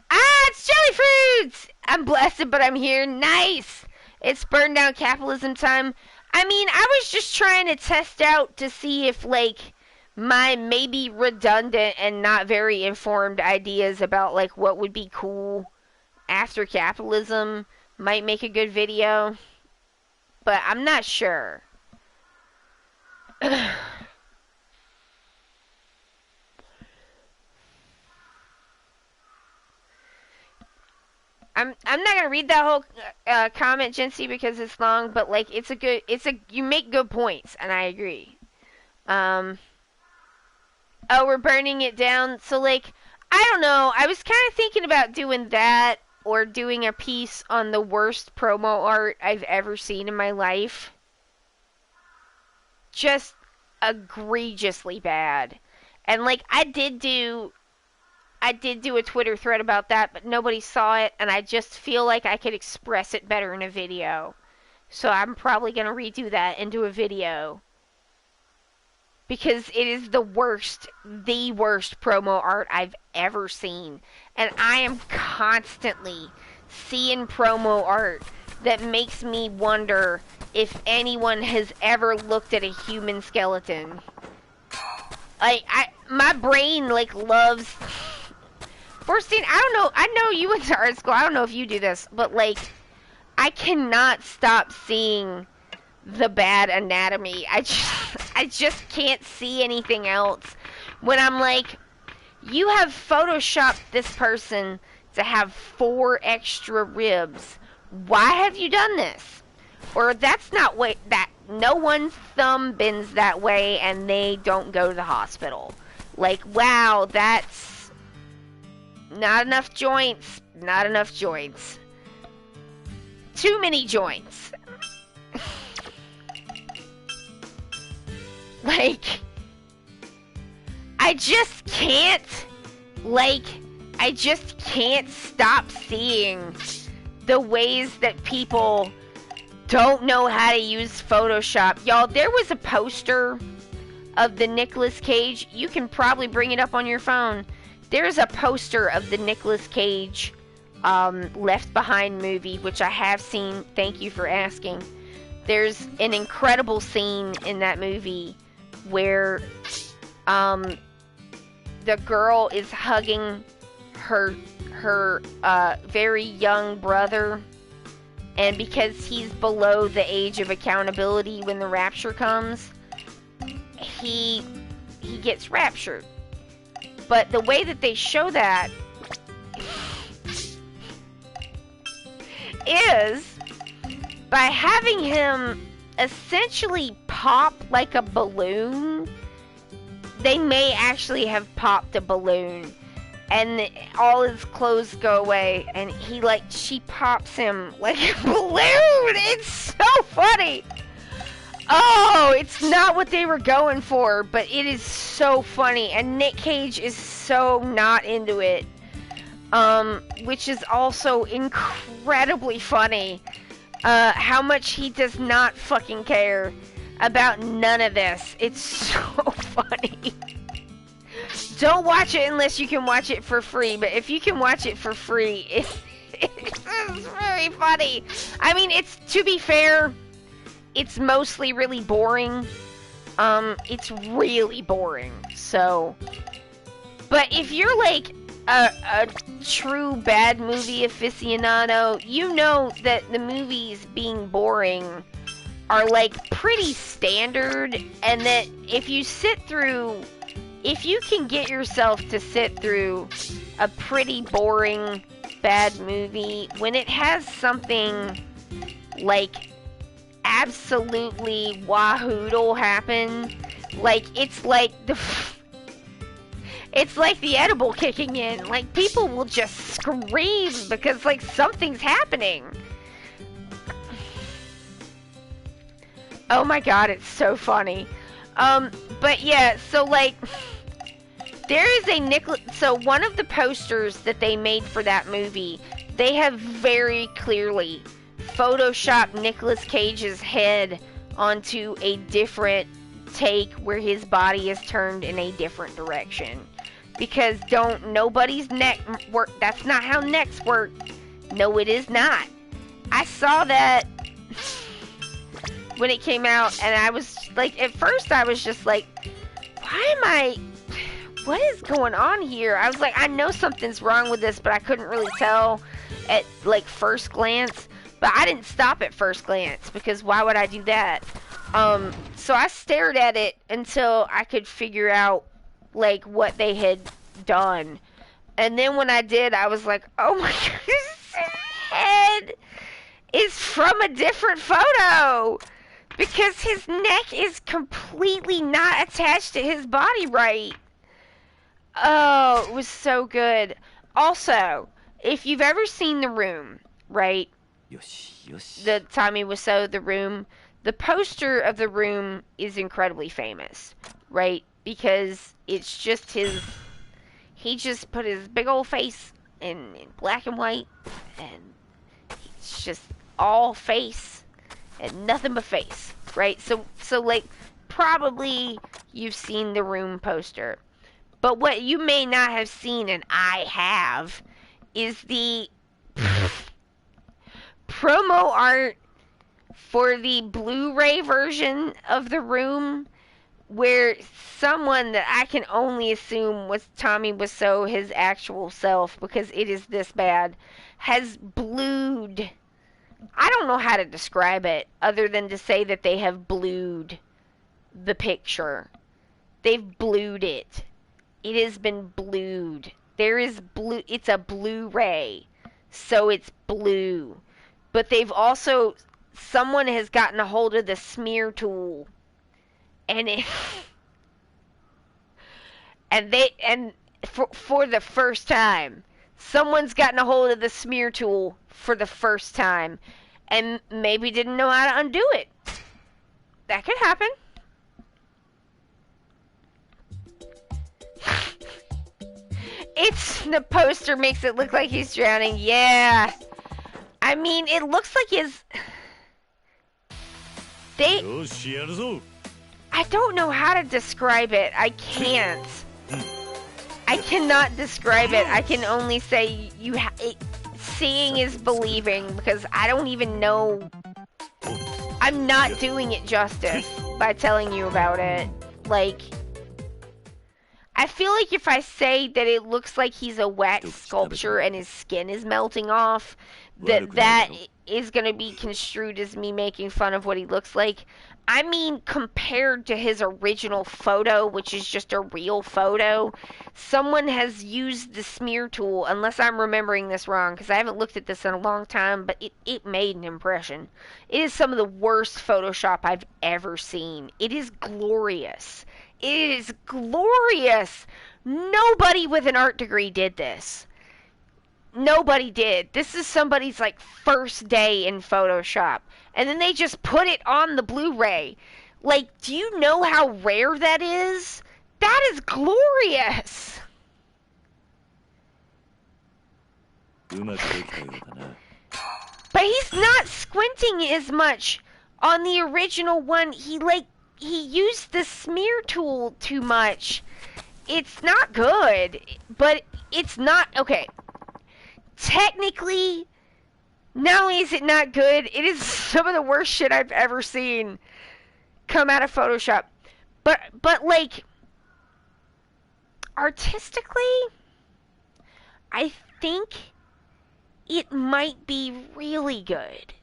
Ah, it's jelly fruits! I'm blessed, but I'm here. Nice! It's burn down capitalism time. I mean, I was just trying to test out to see if, like, my maybe redundant and not very informed ideas about, like, what would be cool after capitalism might make a good video. But I'm not sure. I'm not gonna read that whole comment, Jency, because it's long. But like, you make good points, and I agree. Oh, we're burning it down. So like, I don't know. I was kind of thinking about doing that, or doing a piece on the worst promo art I've ever seen in my life. Just egregiously bad. And like, I did do a Twitter thread about that, but nobody saw it, and I just feel like I could express it better in a video. So I'm probably going to redo that into a video. Because it is the worst promo art I've ever seen. And I am constantly seeing promo art that makes me wonder if anyone has ever looked at a human skeleton. Like, my brain, like, loves... Borstein, I don't know, I know you went to art school, I don't know if you do this, but, like, I cannot stop seeing the bad anatomy. I just can't see anything else. When I'm like, you have photoshopped this person to have 4 extra ribs. Why have you done this? Or that's not what, that, no one's thumb bends that way and they don't go to the hospital. Like, wow, that's not enough joints. Not enough joints. Too many joints. Like, I just can't stop seeing the ways that people don't know how to use Photoshop. Y'all, there was a poster of the Nicolas Cage. You can probably bring it up on your phone. There's a poster of the Nicolas Cage Left Behind movie, which I have seen. Thank you for asking. There's an incredible scene in that movie where the girl is hugging her very young brother, and because he's below the age of accountability when the rapture comes, he gets raptured. But the way that they show that is by having him essentially pop like a balloon. They may actually have popped a balloon, and all his clothes go away, and she pops him like a balloon. It's so funny. Oh, it's not what they were going for, but it is so funny, and Nick Cage is so not into it, which is also incredibly funny. How much he does not fucking care about none of this. It's so funny. Don't watch it unless you can watch it for free, but if you can watch it for free, it's very funny. I mean, to be fair, it's mostly really boring. It's really boring, so... But if you're like a true bad movie aficionado, you know that the movies being boring are like pretty standard, and that if you can get yourself to sit through a pretty boring bad movie, when it has something like absolutely wahoodle happen, like it's like the edible kicking in, like people will just scream because like something's happening. Oh my god, it's so funny. But yeah, so like, there is a so one of the posters that they made for that movie, they have very clearly photoshopped Nicolas Cage's head onto a different take where his body is turned in a different direction. Because nobody's neck work, that's not how necks work. No, it is not. I saw that when it came out, and I was like, at first I was just like, what is going on here? I was like, I know something's wrong with this, but I couldn't really tell at like first glance. But I didn't stop at first glance, because why would I do that? So I stared at it until I could figure out like what they had done. And then when I did, I was like, oh my god, his head is from a different photo, because his neck is completely not attached to his body right. Oh, it was so good. Also, if you've ever seen The Room, right? The Tommy Wiseau, The Room, the poster of The Room is incredibly famous, right? Because it's just he just put his big old face in black and white, and it's just all face and nothing but face, right? So like, probably you've seen The Room poster. But what you may not have seen, and I have, is the promo art for the Blu-ray version of The Room, where someone that I can only assume was Tommy Wiseau, his actual self, because it is this bad, has blued. I don't know how to describe it other than to say that they have blued the picture. They've blued it. It has been blued. There is blue. It's a Blu-ray, so it's blue. But they've also, someone has gotten a hold of the smear tool, and it, and for the first time, someone's gotten a hold of the smear tool for the first time, and maybe didn't know how to undo it. That could happen. The poster makes it look like he's drowning. Yeah. I mean, it looks like I don't know how to describe it. I can't. I cannot describe it. I can only say seeing is believing, because I don't even know. I'm not doing it justice by telling you about it. Like, I feel like if I say that it looks like he's a wax sculpture and his skin is melting off, that is going to be construed as me making fun of what he looks like. I mean, compared to his original photo, which is just a real photo, someone has used the smear tool, unless I'm remembering this wrong, because I haven't looked at this in a long time, but it made an impression. It is some of the worst Photoshop I've ever seen. It is glorious. It is glorious. Nobody with an art degree did this. Nobody did. This is somebody's like first day in Photoshop. And then they just put it on the Blu-ray. Like, do you know how rare that is? That is glorious. But he's not squinting as much on the original one. He used the smear tool too much. It's not good, but it's not, okay. Technically, not only is it not good, it is some of the worst shit I've ever seen come out of Photoshop. But like, artistically, I think it might be really good.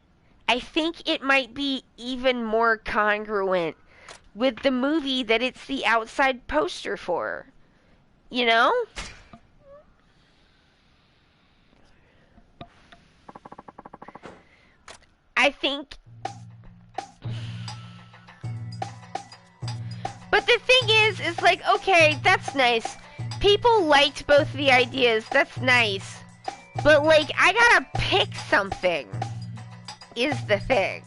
I think it might be even more congruent with the movie that it's the outside poster for. You know? I think... But the thing is like, okay, that's nice. People liked both the ideas, that's nice. But like, I gotta pick something, is the thing.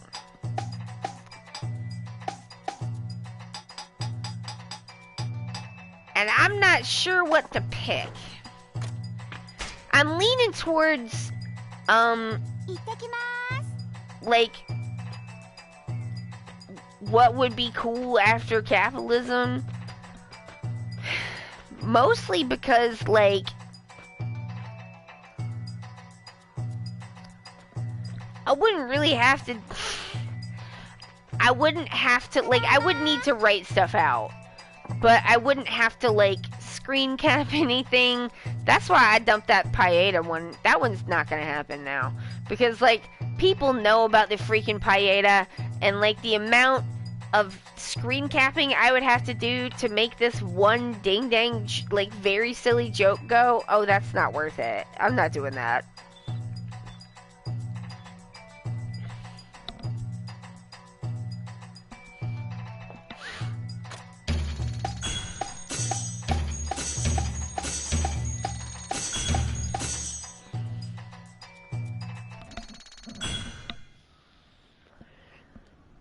And I'm not sure what to pick. I'm leaning towards, like, what would be cool after capitalism? Mostly because, like, I wouldn't really have to, I wouldn't have to, like, I would need to write stuff out, but I wouldn't have to, like, screen cap anything. That's why I dumped that Paeta one. That one's not gonna happen now. Because, like, people know about the freaking Paeta, and, like, the amount of screen capping I would have to do to make this one ding-dang, like, very silly joke go, oh, that's not worth it. I'm not doing that.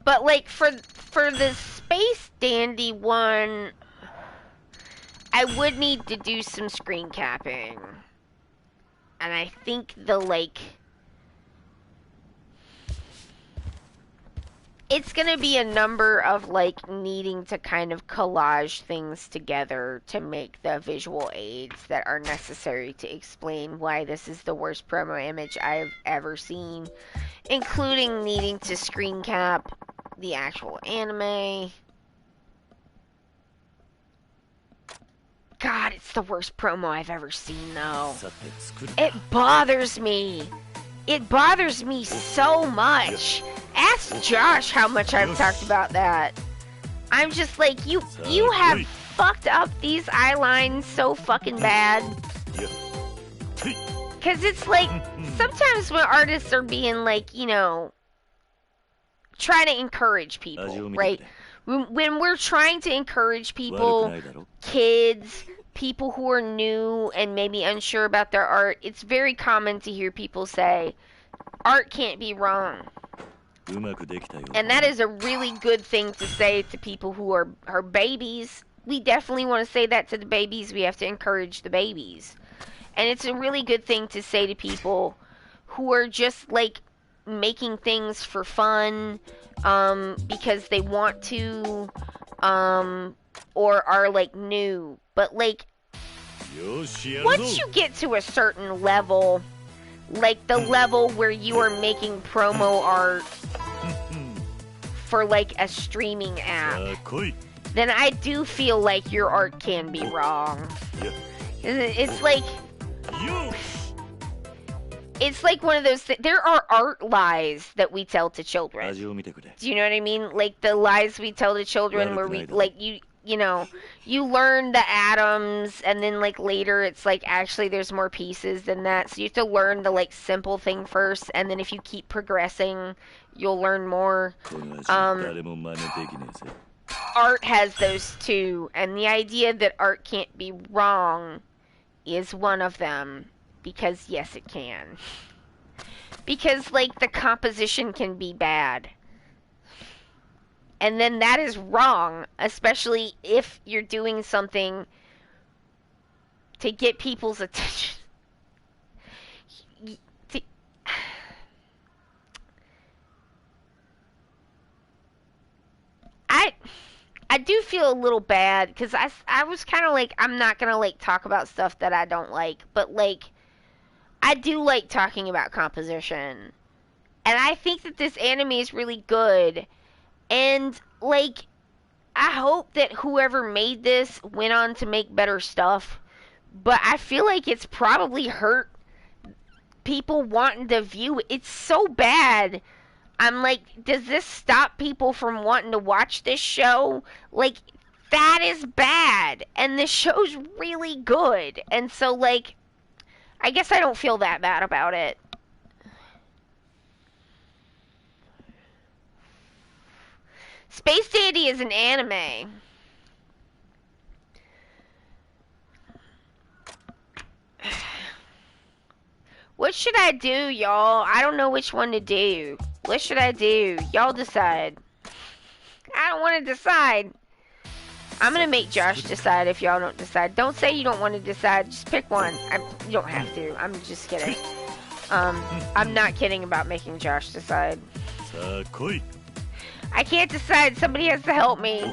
But, like, for the Space Dandy one, I would need to do some screen capping. And I think the, like, it's gonna be a number of, like, needing to kind of collage things together to make the visual aids that are necessary to explain why this is the worst promo image I've ever seen, including needing to screen cap the actual anime. God, it's the worst promo I've ever seen, though. It bothers me. It bothers me so much. Ask Josh how much I've talked about that. I'm just like, you have fucked up these eye lines so fucking bad. Because it's like, sometimes when artists are being like, you know, trying to encourage people, right? When we're trying to encourage people, kids, people who are new and maybe unsure about their art, it's very common to hear people say, art can't be wrong. And that is a really good thing to say to people who are babies. We definitely want to say that to the babies. We have to encourage the babies. And it's a really good thing to say to people who are just, like, making things for fun, because they want to, or are, like, new. But, like, once you get to a certain level, like the level where you are making promo art for, like, a streaming app, then I do feel like your art can be wrong. It's like, it's like one of those there are art lies that we tell to children. Do you know what I mean? Like the lies we tell to children where we, like, you know, you learn the atoms and then, like, later it's like, actually there's more pieces than that. So you have to learn the, like, simple thing first, and then if you keep progressing, you'll learn more. Art has those too, and the idea that art can't be wrong is one of them. Because, yes, it can. Because, like, the composition can be bad. And then that is wrong, especially if you're doing something to get people's attention. I do feel a little bad, because I was kind of like, I'm not going to, like, talk about stuff that I don't like, but, like, I do like talking about composition. And I think that this anime is really good. And, like, I hope that whoever made this went on to make better stuff. But I feel like it's probably hurt people wanting to view it. It's so bad. I'm like, does this stop people from wanting to watch this show? Like, that is bad. And this show's really good. And so, like, I guess I don't feel that bad about it. Space Dandy is an anime. What should I do, y'all? I don't know which one to do. What should I do? Y'all decide. I don't want to decide. I'm gonna make Josh decide if y'all don't decide. Don't say you don't want to decide. Just pick one. You don't have to. I'm just kidding. I'm not kidding about making Josh decide. I can't decide. Somebody has to help me.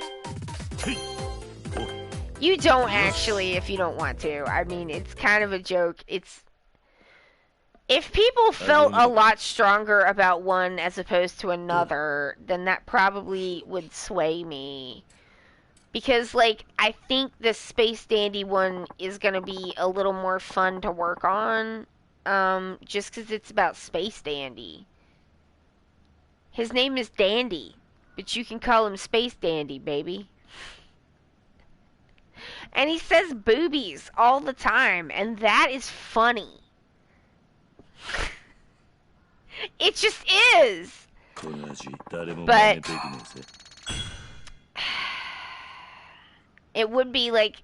You don't actually if you don't want to. I mean, it's kind of a joke. If people felt a lot stronger about one as opposed to another, then that probably would sway me. Because, like, I think the Space Dandy one is going to be a little more fun to work on, just because it's about Space Dandy. His name is Dandy, but you can call him Space Dandy, baby. And he says boobies all the time, and that is funny. It just is. But it would be like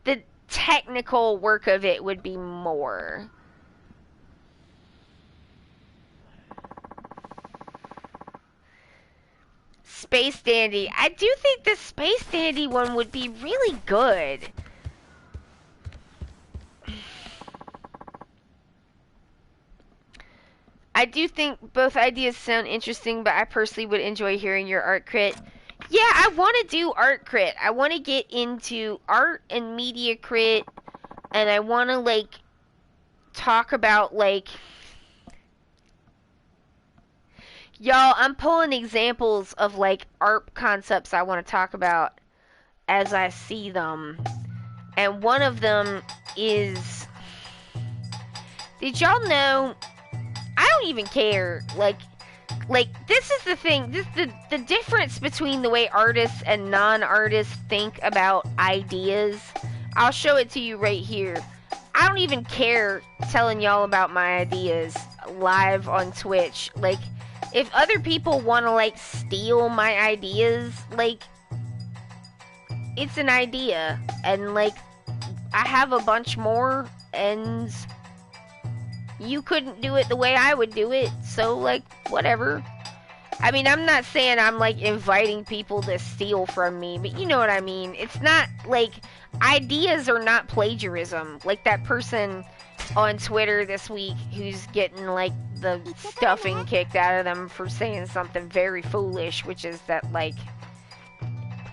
the technical work of it would be more. Space Dandy. I do think the Space Dandy one would be really good. I do think both ideas sound interesting, but I personally would enjoy hearing your art crit. Yeah, I want to do art crit. I want to get into art and media crit, and I want to, like, talk about, like... Y'all, I'm pulling examples of, like, art concepts I want to talk about as I see them. And one of them is... Did y'all know... I don't even care. Like, this is the thing. The difference between the way artists and non-artists think about ideas. I'll show it to you right here. I don't even care telling y'all about my ideas live on Twitch. Like, if other people want to, like, steal my ideas, like, it's an idea. And, like, I have a bunch more, and... you couldn't do it the way I would do it, so, like, whatever. I mean, I'm not saying I'm, like, inviting people to steal from me, but you know what I mean. It's not, like, ideas are not plagiarism. Like that person on Twitter this week who's getting, like, the stuffing kicked out of them for saying something very foolish, which is that, like,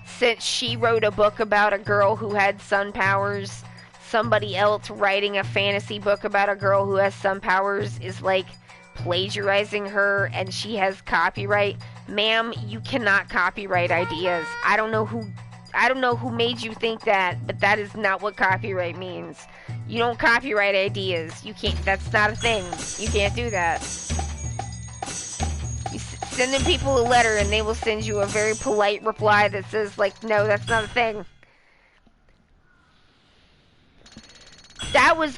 since she wrote a book about a girl who had sun powers... somebody else writing a fantasy book about a girl who has sun powers is, like, plagiarizing her and she has copyright. Ma'am, you cannot copyright ideas. I don't know who made you think that, but that is not what copyright means. You don't copyright ideas. You can't, that's not a thing. You can't do that. You sending people a letter and they will send you a very polite reply that says, like, no, that's not a thing.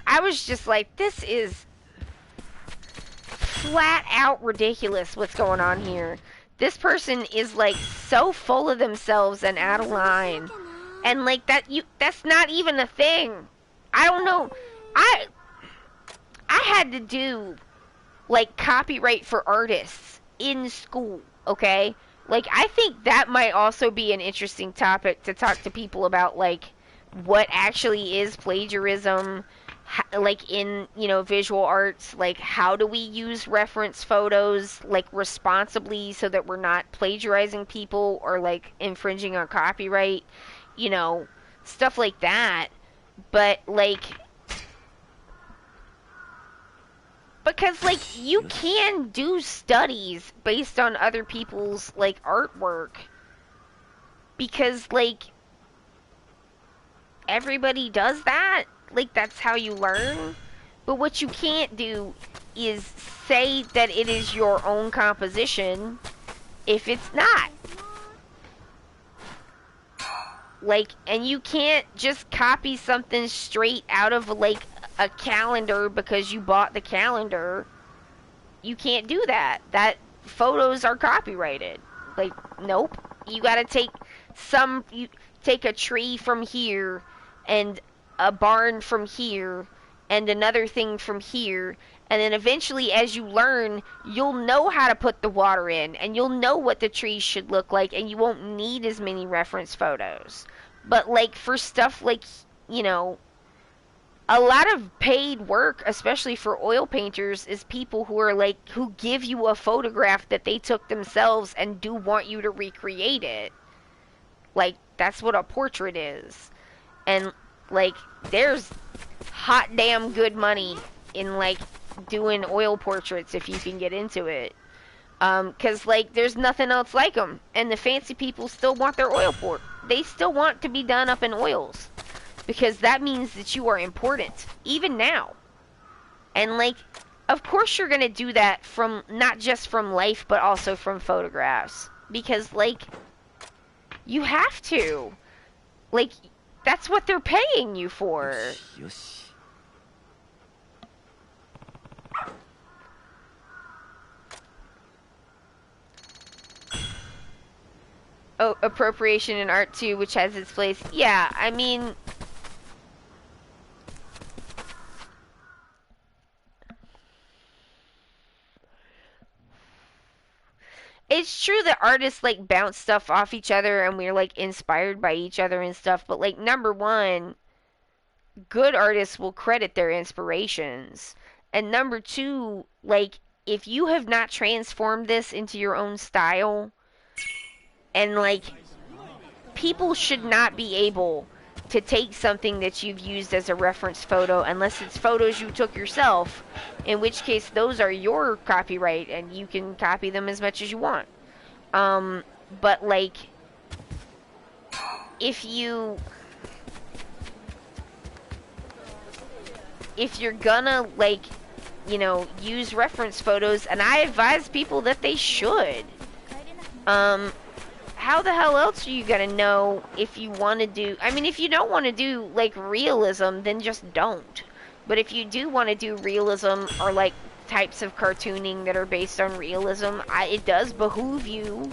I was just like, this is flat out ridiculous what's going on here. This person is, like, so full of themselves and out of line. And, like, that's not even a thing. I don't know. I had to do, like, copyright for artists in school, okay? Like, I think that might also be an interesting topic to talk to people about, like, what actually is plagiarism, like, in, you know, visual arts. Like, how do we use reference photos, like, responsibly so that we're not plagiarizing people or, like, infringing on copyright, you know, stuff like that. But, like, because, like, you can do studies based on other people's, like, artwork, because, like, everybody does that. Like, that's how you learn. But what you can't do is say that it is your own composition if it's not. Like, and you can't just copy something straight out of, like, a calendar because you bought the calendar. You can't do that. That photos are copyrighted. Like, nope. You gotta take you take a tree from here and a barn from here and another thing from here. And then eventually, as you learn, you'll know how to put the water in, and you'll know what the trees should look like, and you won't need as many reference photos. But, like, for stuff like, you know, a lot of paid work, especially for oil painters, is people who are like, who give you a photograph that they took themselves and do want you to recreate it. Like, that's what a portrait is. And, like, there's hot damn good money in, like, doing oil portraits if you can get into it. 'Cause, like, there's nothing else like them. And the fancy people still want their oil they still want to be done up in oils. Because that means that you are important, even now. And, like, of course you're gonna do that from, not just from life, but also from photographs. Because, like, you have to. Like, that's what they're paying you for. Oh, appropriation in art too, which has its place. Yeah, I mean, it's true that artists like bounce stuff off each other and we're like inspired by each other and stuff, but like number one, good artists will credit their inspirations. And number two, like if you have not transformed this into your own style, and like people should not be able to take something that you've used as a reference photo unless it's photos you took yourself, in which case those are your copyright and you can copy them as much as you want. But like if you're gonna like, you know, use reference photos, and I advise people that they should, how the hell else are you gonna know if you want to do, I mean, if you don't want to do, like, realism, then just don't. But if you do want to do realism, or, like, types of cartooning that are based on realism, it does behoove you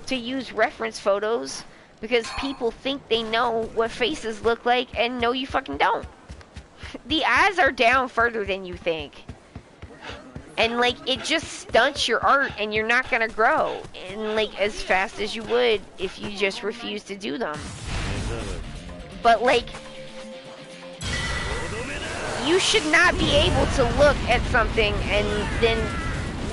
to use reference photos, because people think they know what faces look like, and no, you fucking don't. The eyes are down further than you think. And, like, it just stunts your art, and you're not gonna grow, and, like, as fast as you would if you just refuse to do them. But, like, you should not be able to look at something and then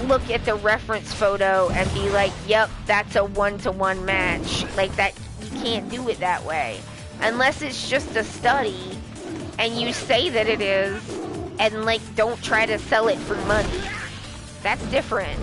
look at the reference photo and be like, yep, that's a one-to-one match. Like, that, you can't do it that way. Unless it's just a study, and you say that it is, and, like, don't try to sell it for money. That's different.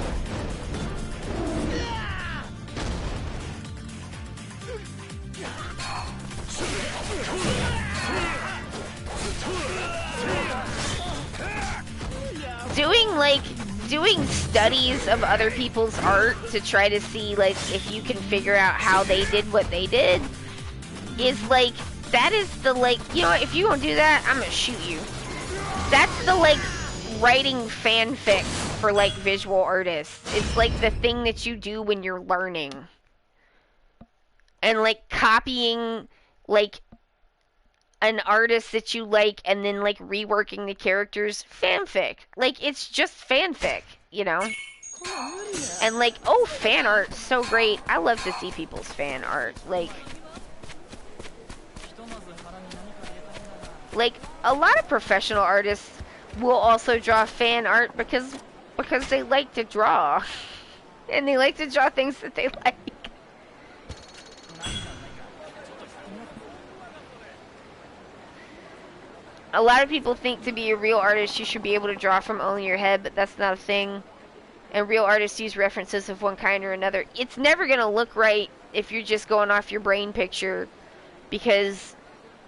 Doing studies of other people's art to try to see, like, if you can figure out how they did what they did is, like, that is the, like, you know what, if you don't do that, I'm gonna shoot you. That's the, like, writing fanfic for, like, visual artists. It's, like, the thing that you do when you're learning. And, like, copying, like, an artist that you like and then, like, reworking the characters. Fanfic. Like, it's just fanfic, you know? And, like, oh, fan art, so great. I love to see people's fan art. Like, a lot of professional artists will also draw fan art because they like to draw. And they like to draw things that they like. A lot of people think to be a real artist you should be able to draw from only your head, but that's not a thing. And real artists use references of one kind or another. It's never going to look right if you're just going off your brain picture, because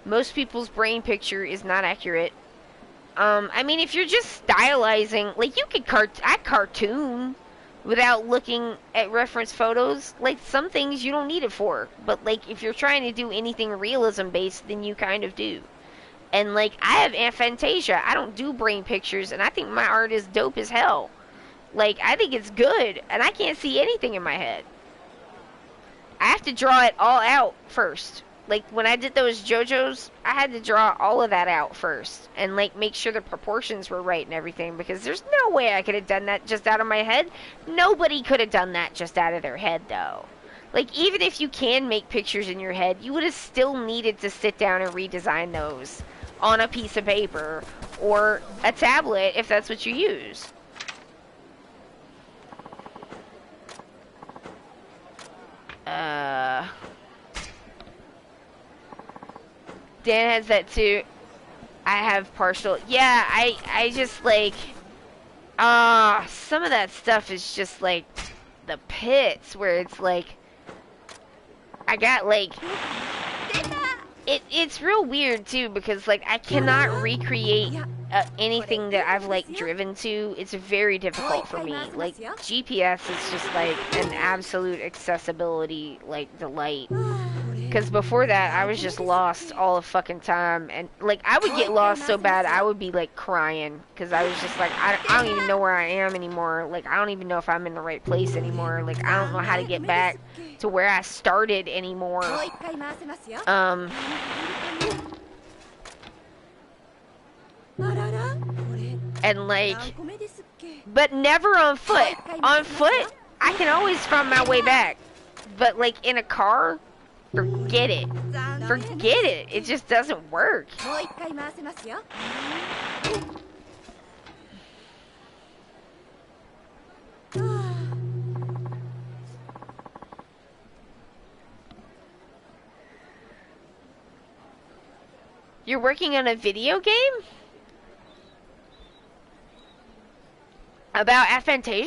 most people's brain picture is not accurate. I mean, if you're just stylizing, like, you could cartoon without looking at reference photos. Like, some things you don't need it for. But, like, if you're trying to do anything realism-based, then you kind of do. And, like, I have aphantasia. I don't do brain pictures, and I think my art is dope as hell. Like, I think it's good, and I can't see anything in my head. I have to draw it all out first like when I did those JoJo's, I had to draw all of that out first and like make sure the proportions were right and everything, because there's no way I could have done that just out of my head. Nobody could have done that just out of their head though. Like even if you can make pictures in your head, you would have still needed to sit down and redesign those on a piece of paper or a tablet if that's what you use. Dan has that too. I have partial. Yeah, I just like, some of that stuff is just like the pits where it's like, I got like, it's real weird too, because like I cannot recreate anything that I've like driven to. It's very difficult for me. Like GPS is just like an absolute accessibility like delight. Because before that, I was just lost all the fucking time. And, like, I would get lost so bad, I would be, like, crying. Because I was just like, I don't even know where I am anymore. Like, I don't even know if I'm in the right place anymore. Like, I don't know how to get back to where I started anymore. And, like, but never on foot. On foot, I can always find my way back. But, like, in a car... Forget it. Forget it. It just doesn't work. You're working on a video game? About aphantasia?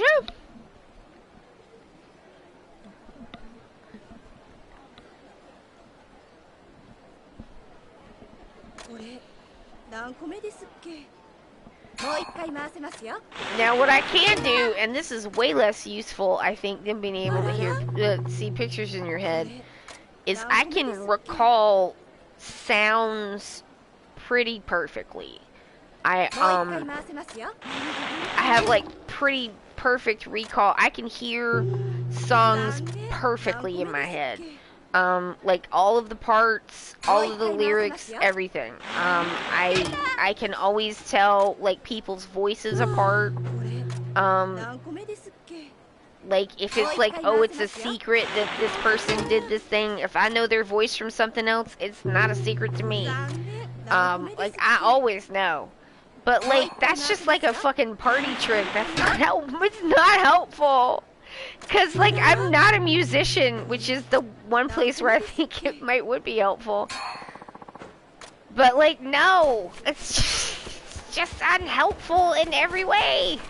Now what I can do, and this is way less useful I think than being able to see pictures in your head, is I can recall sounds pretty perfectly. I have like pretty perfect recall. I can hear songs perfectly in my head. Like all of the parts, all of the lyrics, everything. I can always tell like people's voices apart. Like if it's like, oh, it's a secret that this person did this thing. If I know their voice from something else, it's not a secret to me. Like I always know. But like that's just like a fucking party trick. That's not it's not helpful. Cause like I'm not a musician, which is the one place where I think it would be helpful. But like no, it's just unhelpful in every way.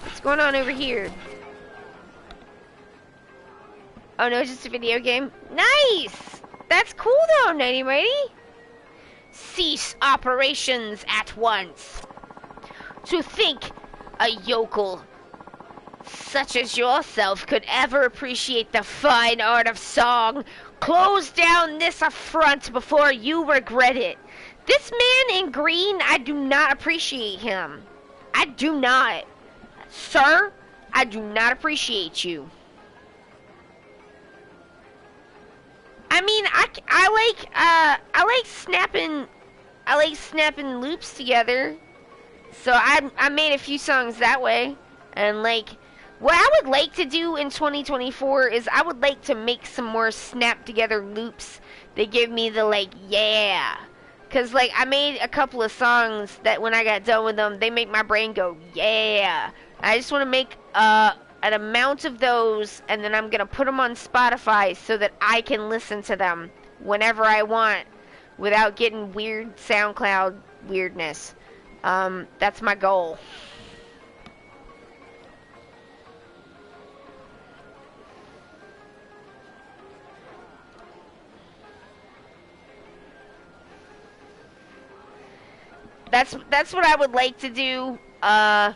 What's going on over here? Oh no, it's just a video game. Nice. That's cool though, Nighty Mighty. Cease operations at once. To think a yokel such as yourself could ever appreciate the fine art of song, close down this affront before you regret it. This man in green, I do not appreciate him. I do not. Sir, I do not appreciate you. I mean, I like snapping loops together. So I made a few songs that way. And like, what I would like to do in 2024 is I would like to make some more snap together loops that give me the like, yeah. Cause like I made a couple of songs that when I got done with them, they make my brain go, yeah. I just want to make an amount of those, and then I'm gonna put them on Spotify so that I can listen to them whenever I want without getting weird SoundCloud weirdness. That's my goal. That's what I would like to do. I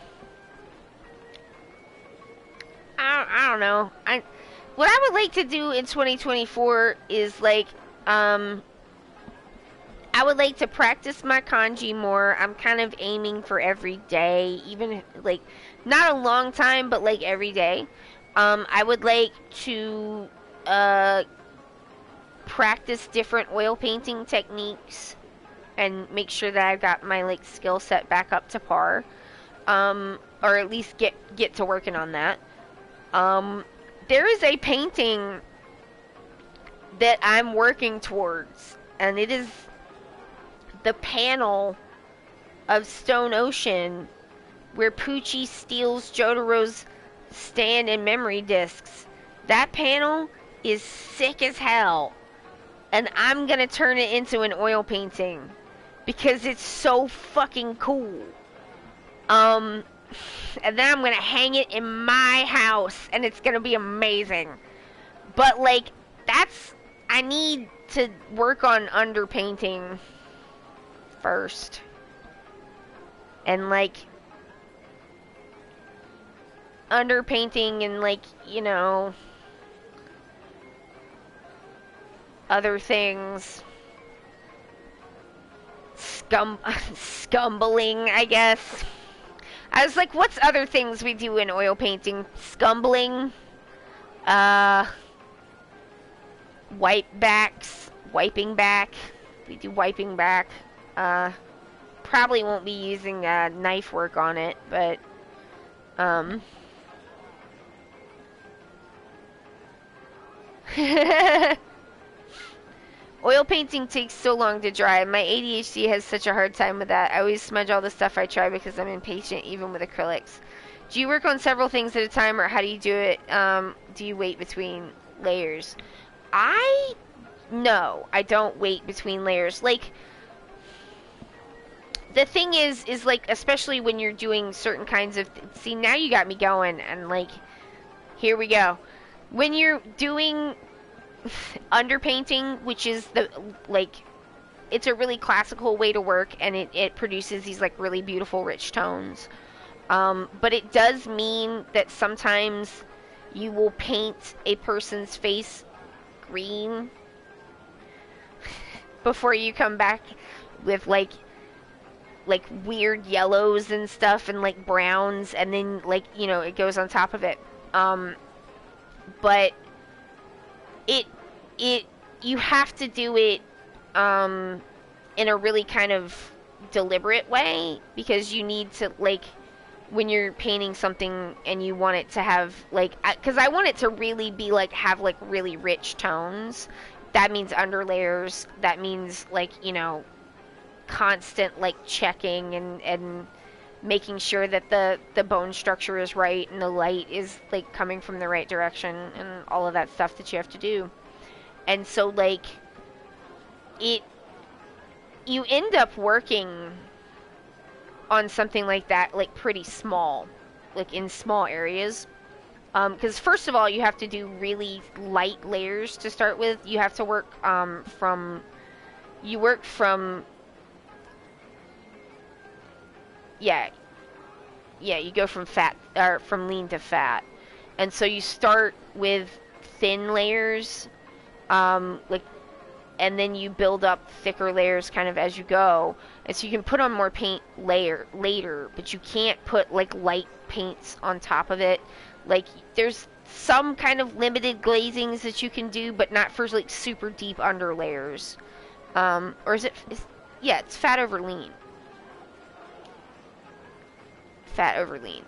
don't know. What I would like to do in 2024 is like I would like to practice my kanji more. I'm kind of aiming for every day, even like not a long time, but like every day. I would like to practice different oil painting techniques and make sure that I've got my like skill set back up to par, or at least get to working on that. There is a painting that I'm working towards, and it is the panel of Stone Ocean where Poochie steals Jotaro's stand and memory discs. That panel is sick as hell, and I'm gonna turn it into an oil painting because it's so fucking cool. And then I'm gonna hang it in my house, and it's gonna be amazing. But like, I need to work on underpainting first, and like underpainting and like, you know, other things. Scumbling, I guess. I was like, what's other things we do in oil painting? Scumbling, wiping back. We do wiping back. Probably won't be using knife work on it, but oil painting takes so long to dry. My ADHD has such a hard time with that. I always smudge all the stuff I try because I'm impatient, even with acrylics. Do you work on several things at a time, or how do you do it? Do you wait between layers? No, I don't wait between layers. Like, the thing is like, especially when you're doing certain kinds of, see, now you got me going, and like, here we go. When you're doing underpainting, which is the, like, it's a really classical way to work, and it produces these like really beautiful rich tones. But it does mean that sometimes you will paint a person's face green before you come back with like weird yellows and stuff, and like browns, and then like, you know, it goes on top of it. But you have to do it in a really kind of deliberate way, because you need to, like, when you're painting something and you want it to have like, because I want it to really be like, have like really rich tones. That means underlayers. That means, like, you know, constant like checking and making sure that the bone structure is right and the light is like coming from the right direction and all of that stuff that you have to do. And so like, you end up working on something like that, like pretty small, like in small areas. Because first of all, you have to do really light layers to start with. You have to work you go from fat, or from lean to fat. And so you start with thin layers, like, and then you build up thicker layers kind of as you go. And so you can put on more paint later, but you can't put like light paints on top of it. Like, there's some kind of limited glazings that you can do, but not for like super deep under layers. Or it's fat over lean. Fat over lean.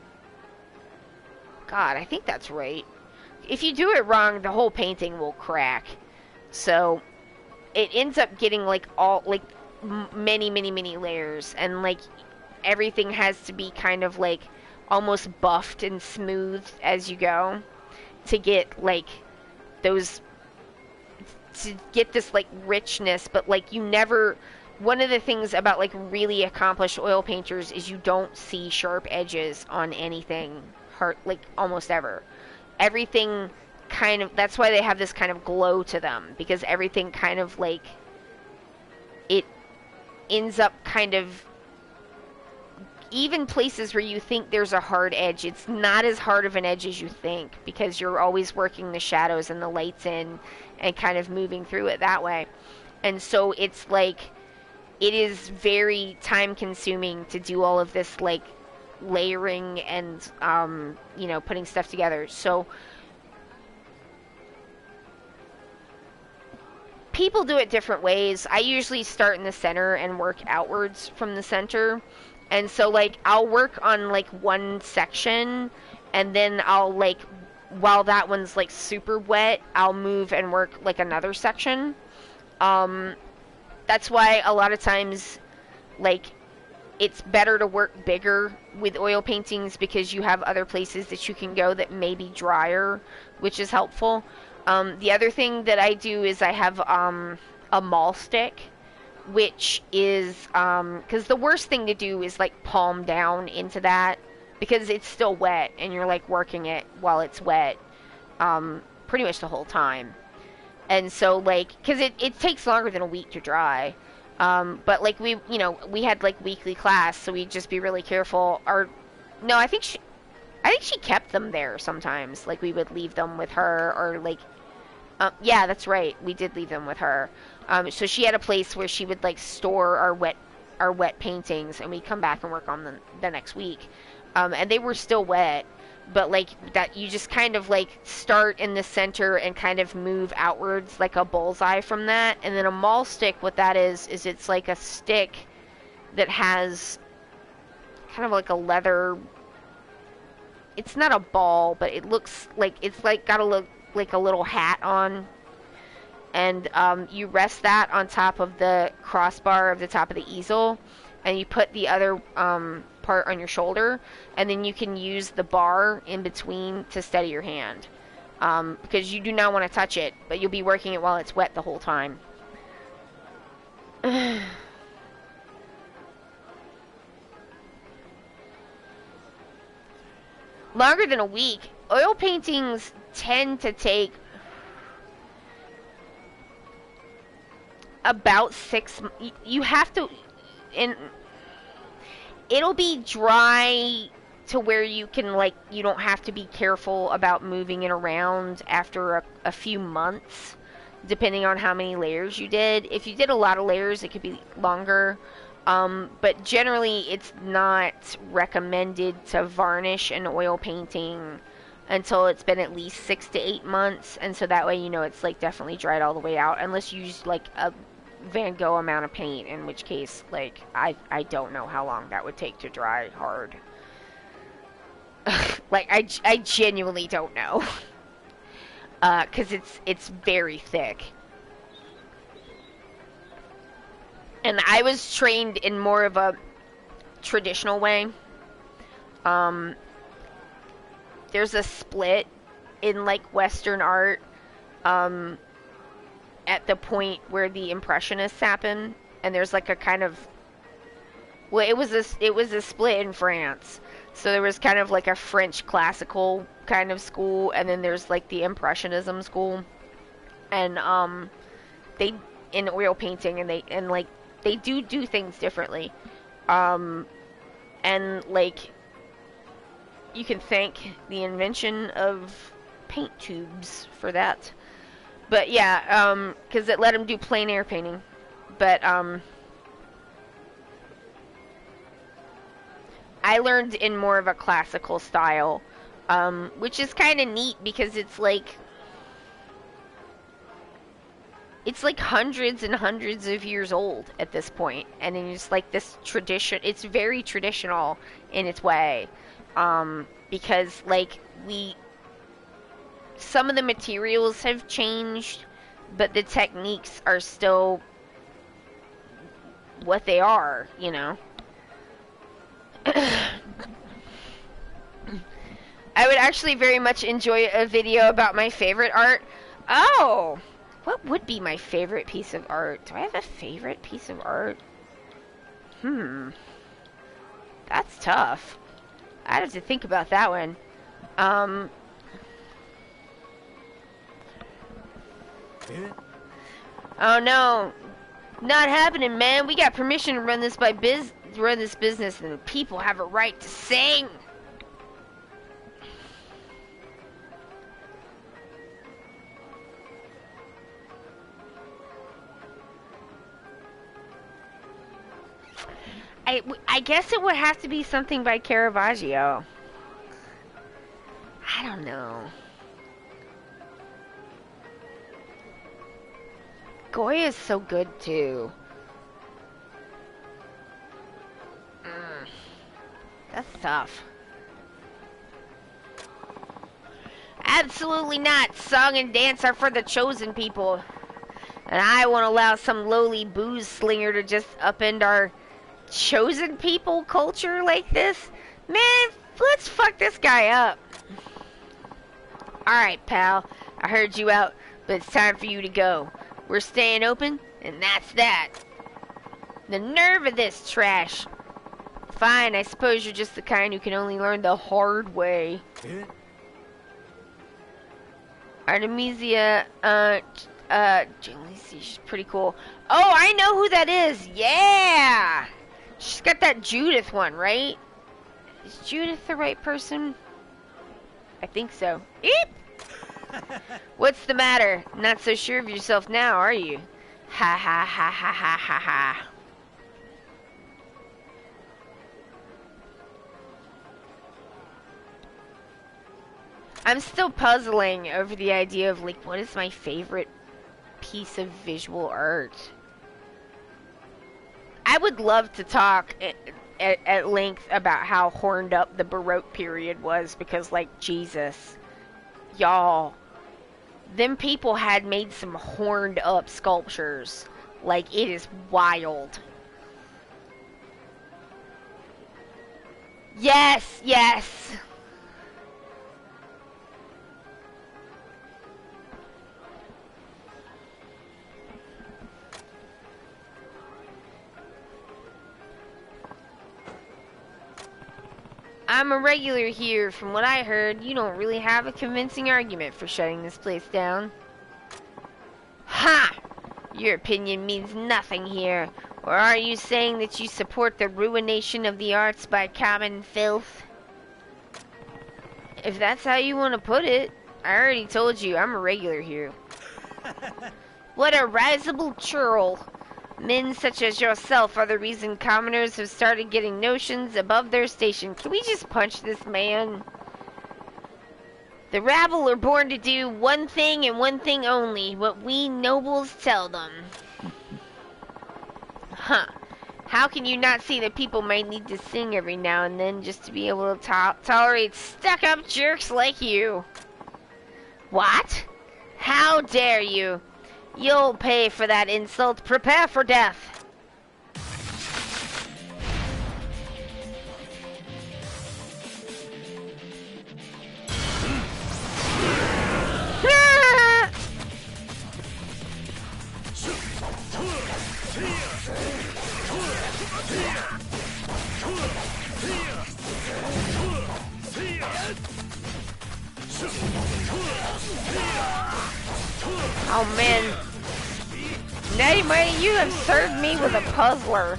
God, I think that's right. If you do it wrong, the whole painting will crack. So it ends up getting like all like many layers, and like everything has to be kind of like almost buffed and smooth as you go to get like those, to get this like richness. But like, you never, one of the things about like really accomplished oil painters is you don't see sharp edges on anything hard, like almost ever. Everything kind of, that's why they have this kind of glow to them, because everything kind of like, it ends up kind of, even places where you think there's a hard edge, it's not as hard of an edge as you think, because you're always working the shadows and the lights in and kind of moving through it that way. And so it's like, it is very time consuming to do all of this like layering and you know, putting stuff together. So people do it different ways. I usually start in the center and work outwards from the center. And so, like, I'll work on, like, one section, and then I'll, like, while that one's, like, super wet, I'll move and work, like, another section. That's why a lot of times, like, it's better to work bigger with oil paintings because you have other places that you can go that may be drier, which is helpful. The other thing that I do is I have a maul stick, which is because the worst thing to do is like palm down into that because it's still wet and you're like working it while it's wet pretty much the whole time. And so like because it takes longer than a week to dry. But like we had like weekly class, so we'd just be really careful. Or no, I think she kept them there sometimes. Like we would leave them with her, or like yeah, that's right, we did leave them with her. So she had a place where she would like store our wet paintings, and we'd come back and work on them the next week. And they were still wet, but like that you just kind of like start in the center and kind of move outwards like a bullseye from that. And then a maul stick, what that is it's like a stick that has kind of like a leather, it's not a ball, but it looks like it's like got a look like a little hat on, and you rest that on top of the crossbar of the top of the easel, and you put the other part on your shoulder, and then you can use the bar in between to steady your hand, because you do not want to touch it, but you'll be working it while it's wet the whole time. Longer than a week. Oil paintings tend to take about 6 months. You have to, and it'll be dry to where you can, like, you don't have to be careful about moving it around after a few months, depending on how many layers you did. If you did a lot of layers, it could be longer. But generally, it's not recommended to varnish an oil painting until it's been at least 6 to 8 months, and so that way you know it's like definitely dried all the way out, unless you use like a Van Gogh amount of paint, in which case, like, I don't know how long that would take to dry hard. Like, I genuinely don't know. 'Cause it's very thick. And I was trained in more of a traditional way. There's a split in like Western art at the point where the Impressionists happen, and there's like a kind of, well, it was a split in France. So there was kind of like a French classical kind of school, and then there's like the Impressionism school, and they in oil painting, and like they do things differently, and like you can thank the invention of paint tubes for that. But yeah, because it let them do plein air painting. But I learned in more of a classical style, which is kind of neat because it's like hundreds and hundreds of years old at this point, and it's like this tradition. It's very traditional in its way, because like some of the materials have changed, but the techniques are still what they are, you know. I would actually very much enjoy a video about my favorite art. Oh! What would be my favorite piece of art? Do I have a favorite piece of art? That's tough. I'd have to think about that one. Oh no. Not happening, man. We got permission to run this business, and people have a right to sing. I guess it would have to be something by Caravaggio. I don't know. Goya is so good too. That's tough. Absolutely not. Song and dance are for the chosen people. And I won't allow some lowly booze slinger to just upend our chosen people culture like this. Man, let's fuck this guy up. Alright, pal. I heard you out, but it's time for you to go. We're staying open, and that's that. The nerve of this trash. Fine, I suppose you're just the kind who can only learn the hard way. Artemisia, she's pretty cool. Oh, I know who that is. Yeah! She's got that Judith one, right? Is Judith the right person? I think so. Eep! What's the matter? Not so sure of yourself now, are you? Ha ha ha ha ha ha ha. I'm still puzzling over the idea of, like, what is my favorite piece of visual art? I would love to talk at length about how horned up the Baroque period was, because, like, Jesus. Y'all, them people had made some horned up sculptures. Like, it is wild. Yes, yes. I'm a regular here. From what I heard, you don't really have a convincing argument for shutting this place down. Ha! Your opinion means nothing here. Or are you saying that you support the ruination of the arts by common filth? If that's how you want to put it, I already told you I'm a regular here. What a risible churl. Men such as yourself are the reason commoners have started getting notions above their station. Can we just punch this man? The rabble are born to do one thing and one thing only, what we nobles tell them. Huh. How can you not see that people might need to sing every now and then just to be able to tolerate stuck-up jerks like you? What? How dare you? You'll pay for that insult. Prepare for death. Oh man, Natty Mighty, you have served me with a puzzler.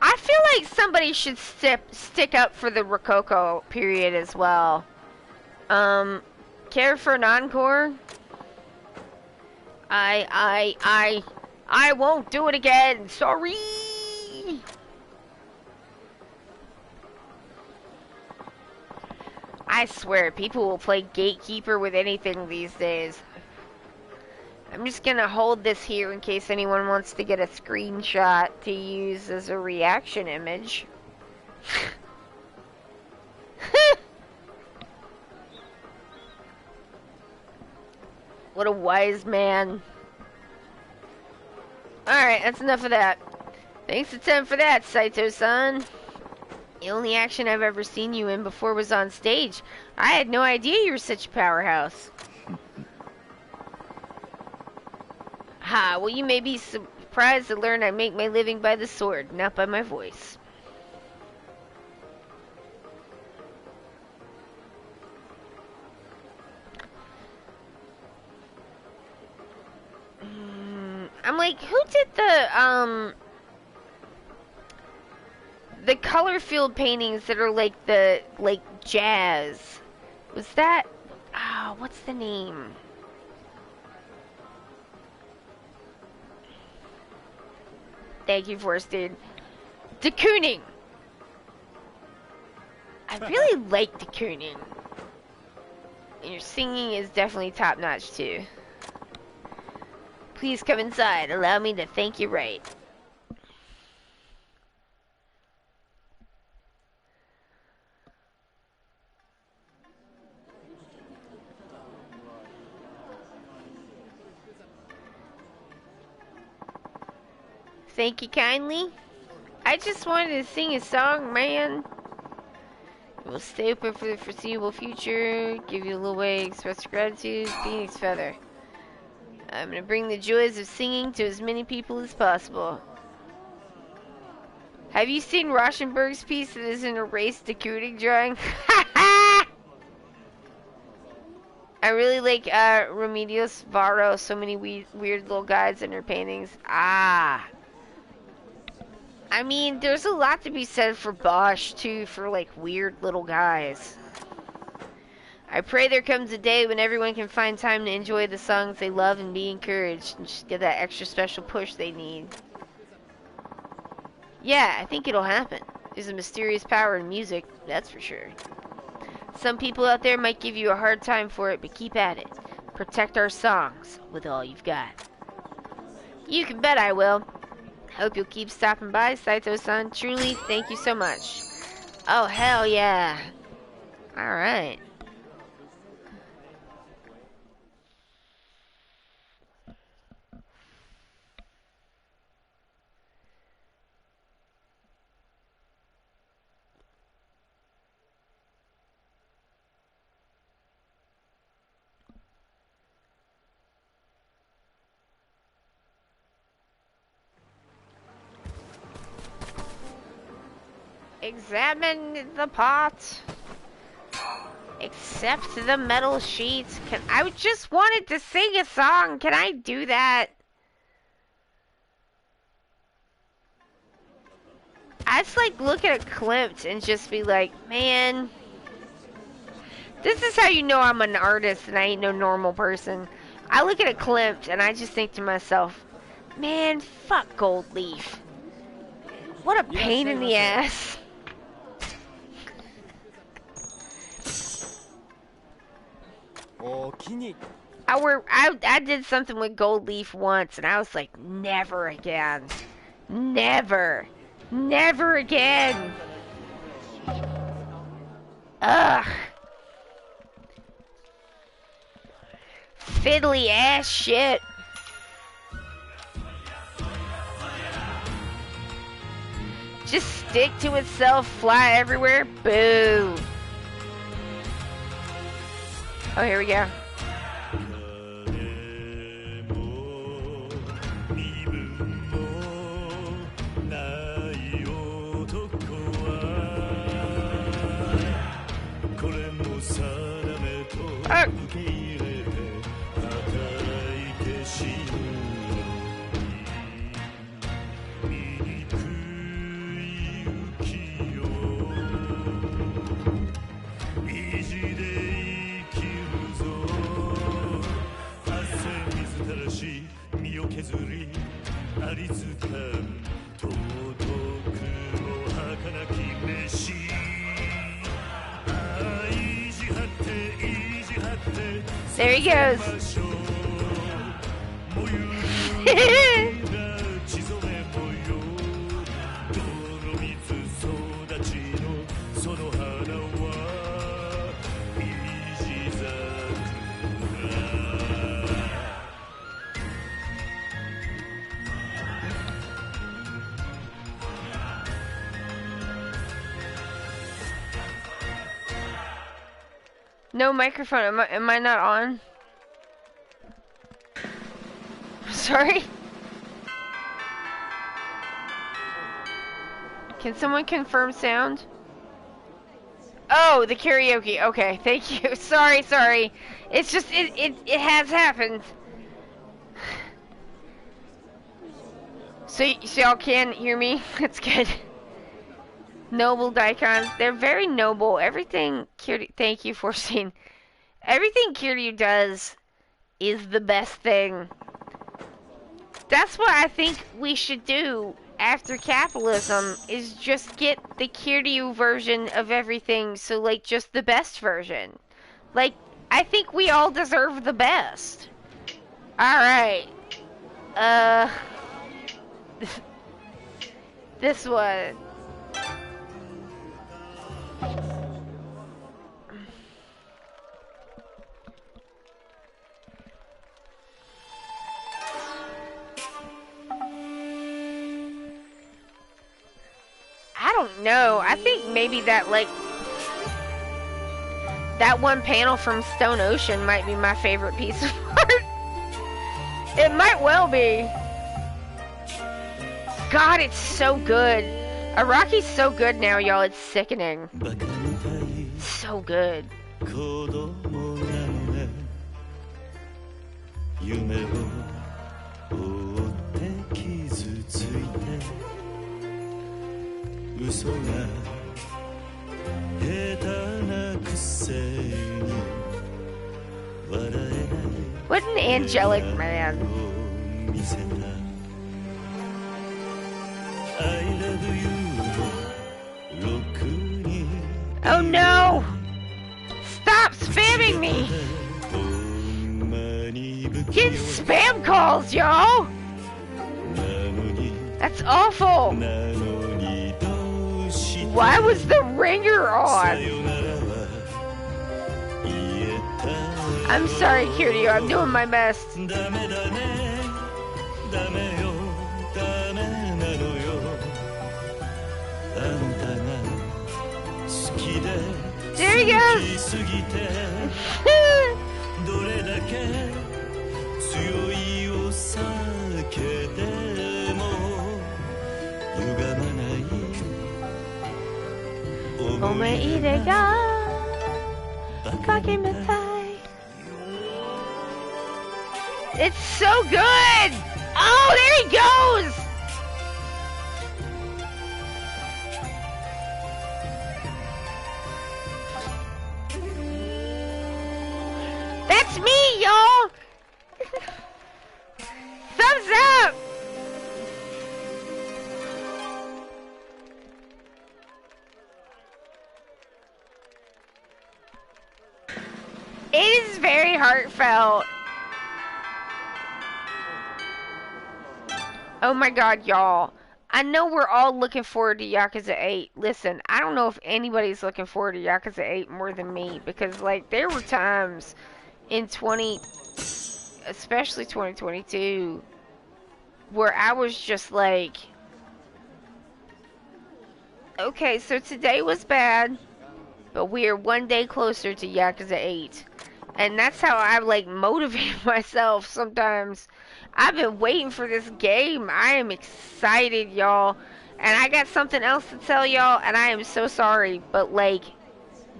I feel like somebody should stick up for the Rococo period as well. Care for an encore? I won't do it again. Sorry. I swear, people will play gatekeeper with anything these days. I'm just gonna hold this here in case anyone wants to get a screenshot to use as a reaction image. What a wise man. Alright, that's enough of that. Thanks a ton for that, Saito-san. The only action I've ever seen you in before was on stage. I had no idea you were such a powerhouse. Ha, well you may be surprised to learn I make my living by the sword, not by my voice. I'm like, who did the color field paintings that are like jazz? Was that, what's the name? Thank you, Forrest, dude. De Kooning. I really like De Kooning. And your singing is definitely top notch too. Please come inside. Allow me to thank you right. Thank you kindly. I just wanted to sing a song, man. We'll stay open for the foreseeable future. Give you a little way to express gratitude. Phoenix Feather. I'm gonna bring the joys of singing to as many people as possible. Have you seen Rauschenberg's piece that is an erased De Kooning drawing? I really like Remedios Varo. So many weird little guys in her paintings. Ah. I mean, there's a lot to be said for Bosch, too, for, like, weird little guys. I pray there comes a day when everyone can find time to enjoy the songs they love and be encouraged, and just get that extra special push they need. Yeah, I think it'll happen. There's a mysterious power in music, that's for sure. Some people out there might give you a hard time for it, but keep at it. Protect our songs with all you've got. You can bet I will. Hope you'll keep stopping by, Saito-san. Truly, thank you so much. Oh, hell yeah. Alright. Examine the pot. Accept the metal sheets. I just wanted to sing a song. Can I do that? I just like look at a clip and just be like, man, this is how you know I'm an artist and I ain't no normal person. I look at a clip and I just think to myself, man, fuck Gold Leaf. What a pain in the ass. I did something with Gold Leaf once, and I was like, never again. Never. Never again. Ugh. Fiddly ass shit. Just stick to itself, fly everywhere. Boo. Oh, here we go. There he goes. No microphone. Am I not on? Sorry? Can someone confirm sound? Oh, the karaoke. Okay, thank you. Sorry. It's just, it has happened. So y'all can hear me? That's good. Noble Daikons. They're very noble. Everything Kiryu, thank you for seeing. Everything Kiryu does is the best thing. That's what I think we should do after capitalism is just get the Kiryu version of everything, so like just the best version. Like, I think we all deserve the best. Alright. This one. I don't know. I think maybe that, like, that one panel from Stone Ocean might be my favorite piece of art. It might well be. God, it's so good. Araki's so good now, y'all. It's sickening. So good. What an angelic man. Oh no! Stop spamming me! Get spam calls, y'all! That's awful! Why was the ringer on? I'm sorry, Kiryu, I'm doing my best. There he goes! It's so good! Oh, there he goes! That's me, y'all! Thumbs up! It is very heartfelt. Oh my god, y'all. I know we're all looking forward to Yakuza 8. Listen, I don't know if anybody's looking forward to Yakuza 8 more than me. Because, like, there were times in especially 2022, where I was just like, okay, so today was bad, but we are one day closer to Yakuza 8. And that's how I, like, motivate myself sometimes. I've been waiting for this game. I am excited, y'all. And I got something else to tell y'all, and I am so sorry, but, like,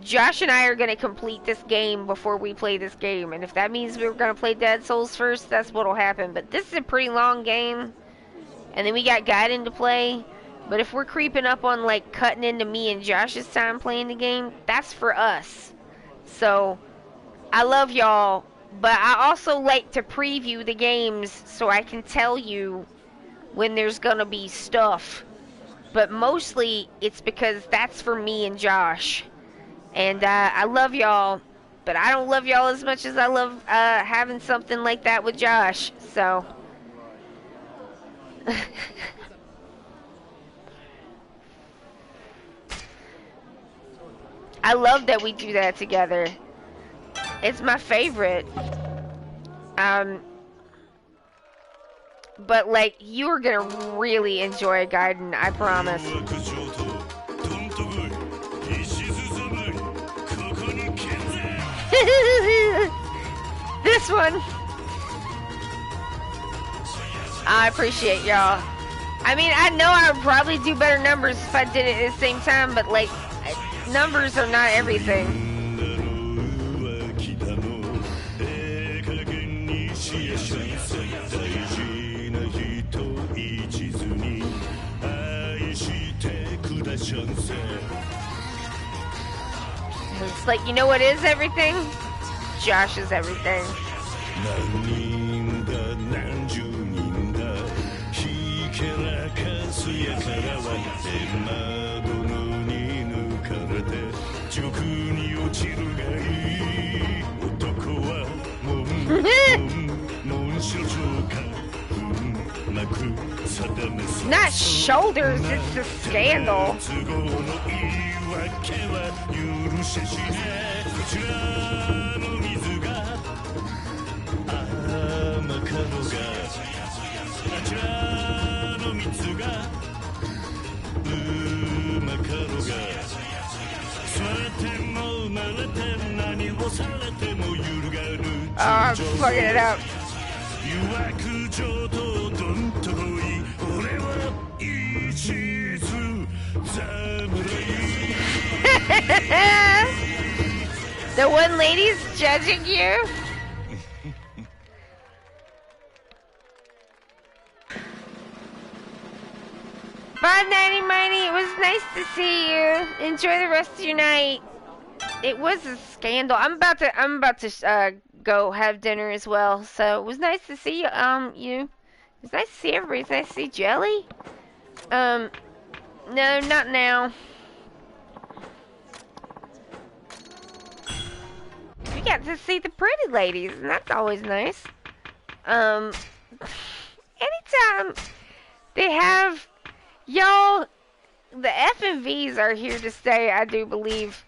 Josh and I are going to complete this game before we play this game. And if that means we're going to play Dead Souls first, that's what'll happen. But this is a pretty long game. And then we got Gaiden to play. But if we're creeping up on, like, cutting into me and Josh's time playing the game, that's for us. So, I love y'all. But I also like to preview the games so I can tell you when there's going to be stuff. But mostly, it's because that's for me and Josh. And I love y'all, but I don't love y'all as much as I love having something like that with Josh. So, I love that we do that together. It's my favorite. But like, you are gonna really enjoy Gaiden, I promise. This one. I appreciate y'all. I mean, I know I would probably do better numbers if I did it at the same time, but like, numbers are not everything. It's like, you know what is everything? Josh is everything. Not shoulders, it's the scandal. Oh, I'm fucking it up. The one lady's judging you? Bye, Nighty Mighty. It was nice to see you. Enjoy the rest of your night. It was a scandal. I'm about to go have dinner as well. So it was nice to see you. It's nice to see everybody. It's nice to see Jelly. No, not now. We got to see the pretty ladies, and that's always nice. Anytime they have y'all, the FMVs are here to stay, I do believe.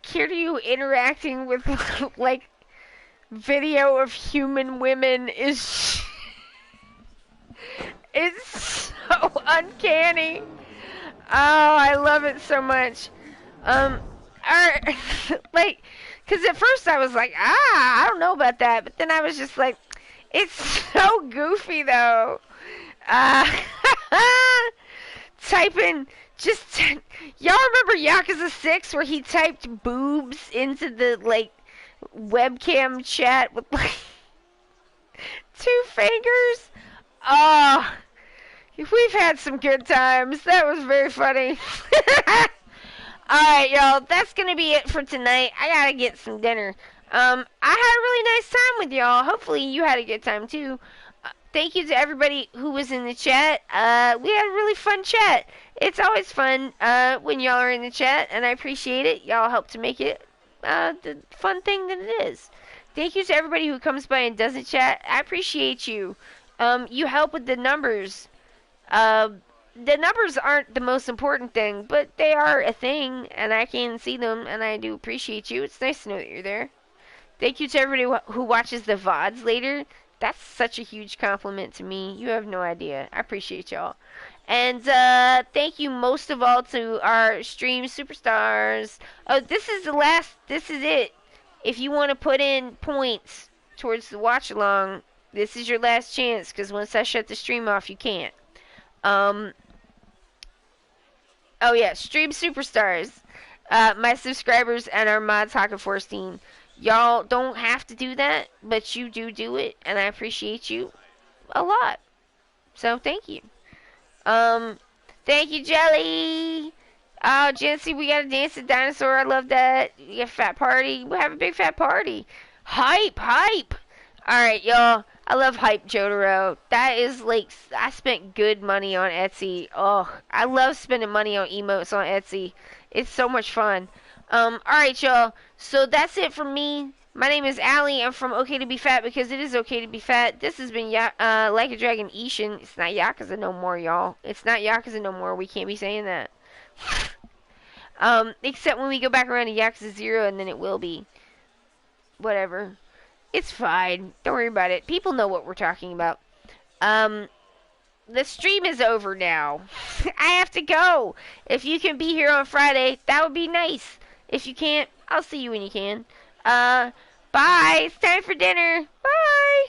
Kiryu interacting with like video of human women is it's so uncanny. Oh, I love it so much. Like, cause at first I was like, I don't know about that, but then I was just like, it's so goofy though. Typing, y'all remember Yakuza 6 where he typed boobs into the like webcam chat with like 2 fingers? Oh, we've had some good times. That was very funny. Alright, y'all, that's gonna be it for tonight. I gotta get some dinner. I had a really nice time with y'all. Hopefully you had a good time too. Thank you to everybody who was in the chat. We had a really fun chat. It's always fun when y'all are in the chat, and I appreciate it. Y'all help to make it the fun thing that it is. Thank you to everybody who comes by and doesn't chat. I appreciate you. You help with the numbers. The numbers aren't the most important thing, but they are a thing, and I can see them, and I do appreciate you. It's nice to know that you're there. Thank you to everybody who watches the VODs later. That's such a huge compliment to me. You have no idea. I appreciate y'all. And thank you most of all to our stream superstars. Oh, this is it. If you want to put in points towards the watch along, this is your last chance, because once I shut the stream off, you can't. Oh yeah, stream superstars. My subscribers and our mods Haka Force team. Y'all don't have to do that, but you do it, and I appreciate you a lot. So thank you. Thank you, Jelly. Oh, Jency, we got a dancing dinosaur. I love that. We got a fat party. We have a big fat party. Hype. Alright, y'all. I love Hype Jotaro. That is like, I spent good money on Etsy. Oh, I love spending money on emotes on Etsy. It's so much fun. Alright, y'all. So that's it from me. My name is Allie. I'm from Ok2BeFat because it is okay to be fat. This has been Like a Dragon Ishin. It's not Yakuza no more, y'all. It's not Yakuza no more. We can't be saying that. Except when we go back around to Yakuza 0, and then it will be. Whatever. It's fine. Don't worry about it. People know what we're talking about. The stream is over now. I have to go. If you can be here on Friday, that would be nice. If you can't, I'll see you when you can. Bye. It's time for dinner. Bye.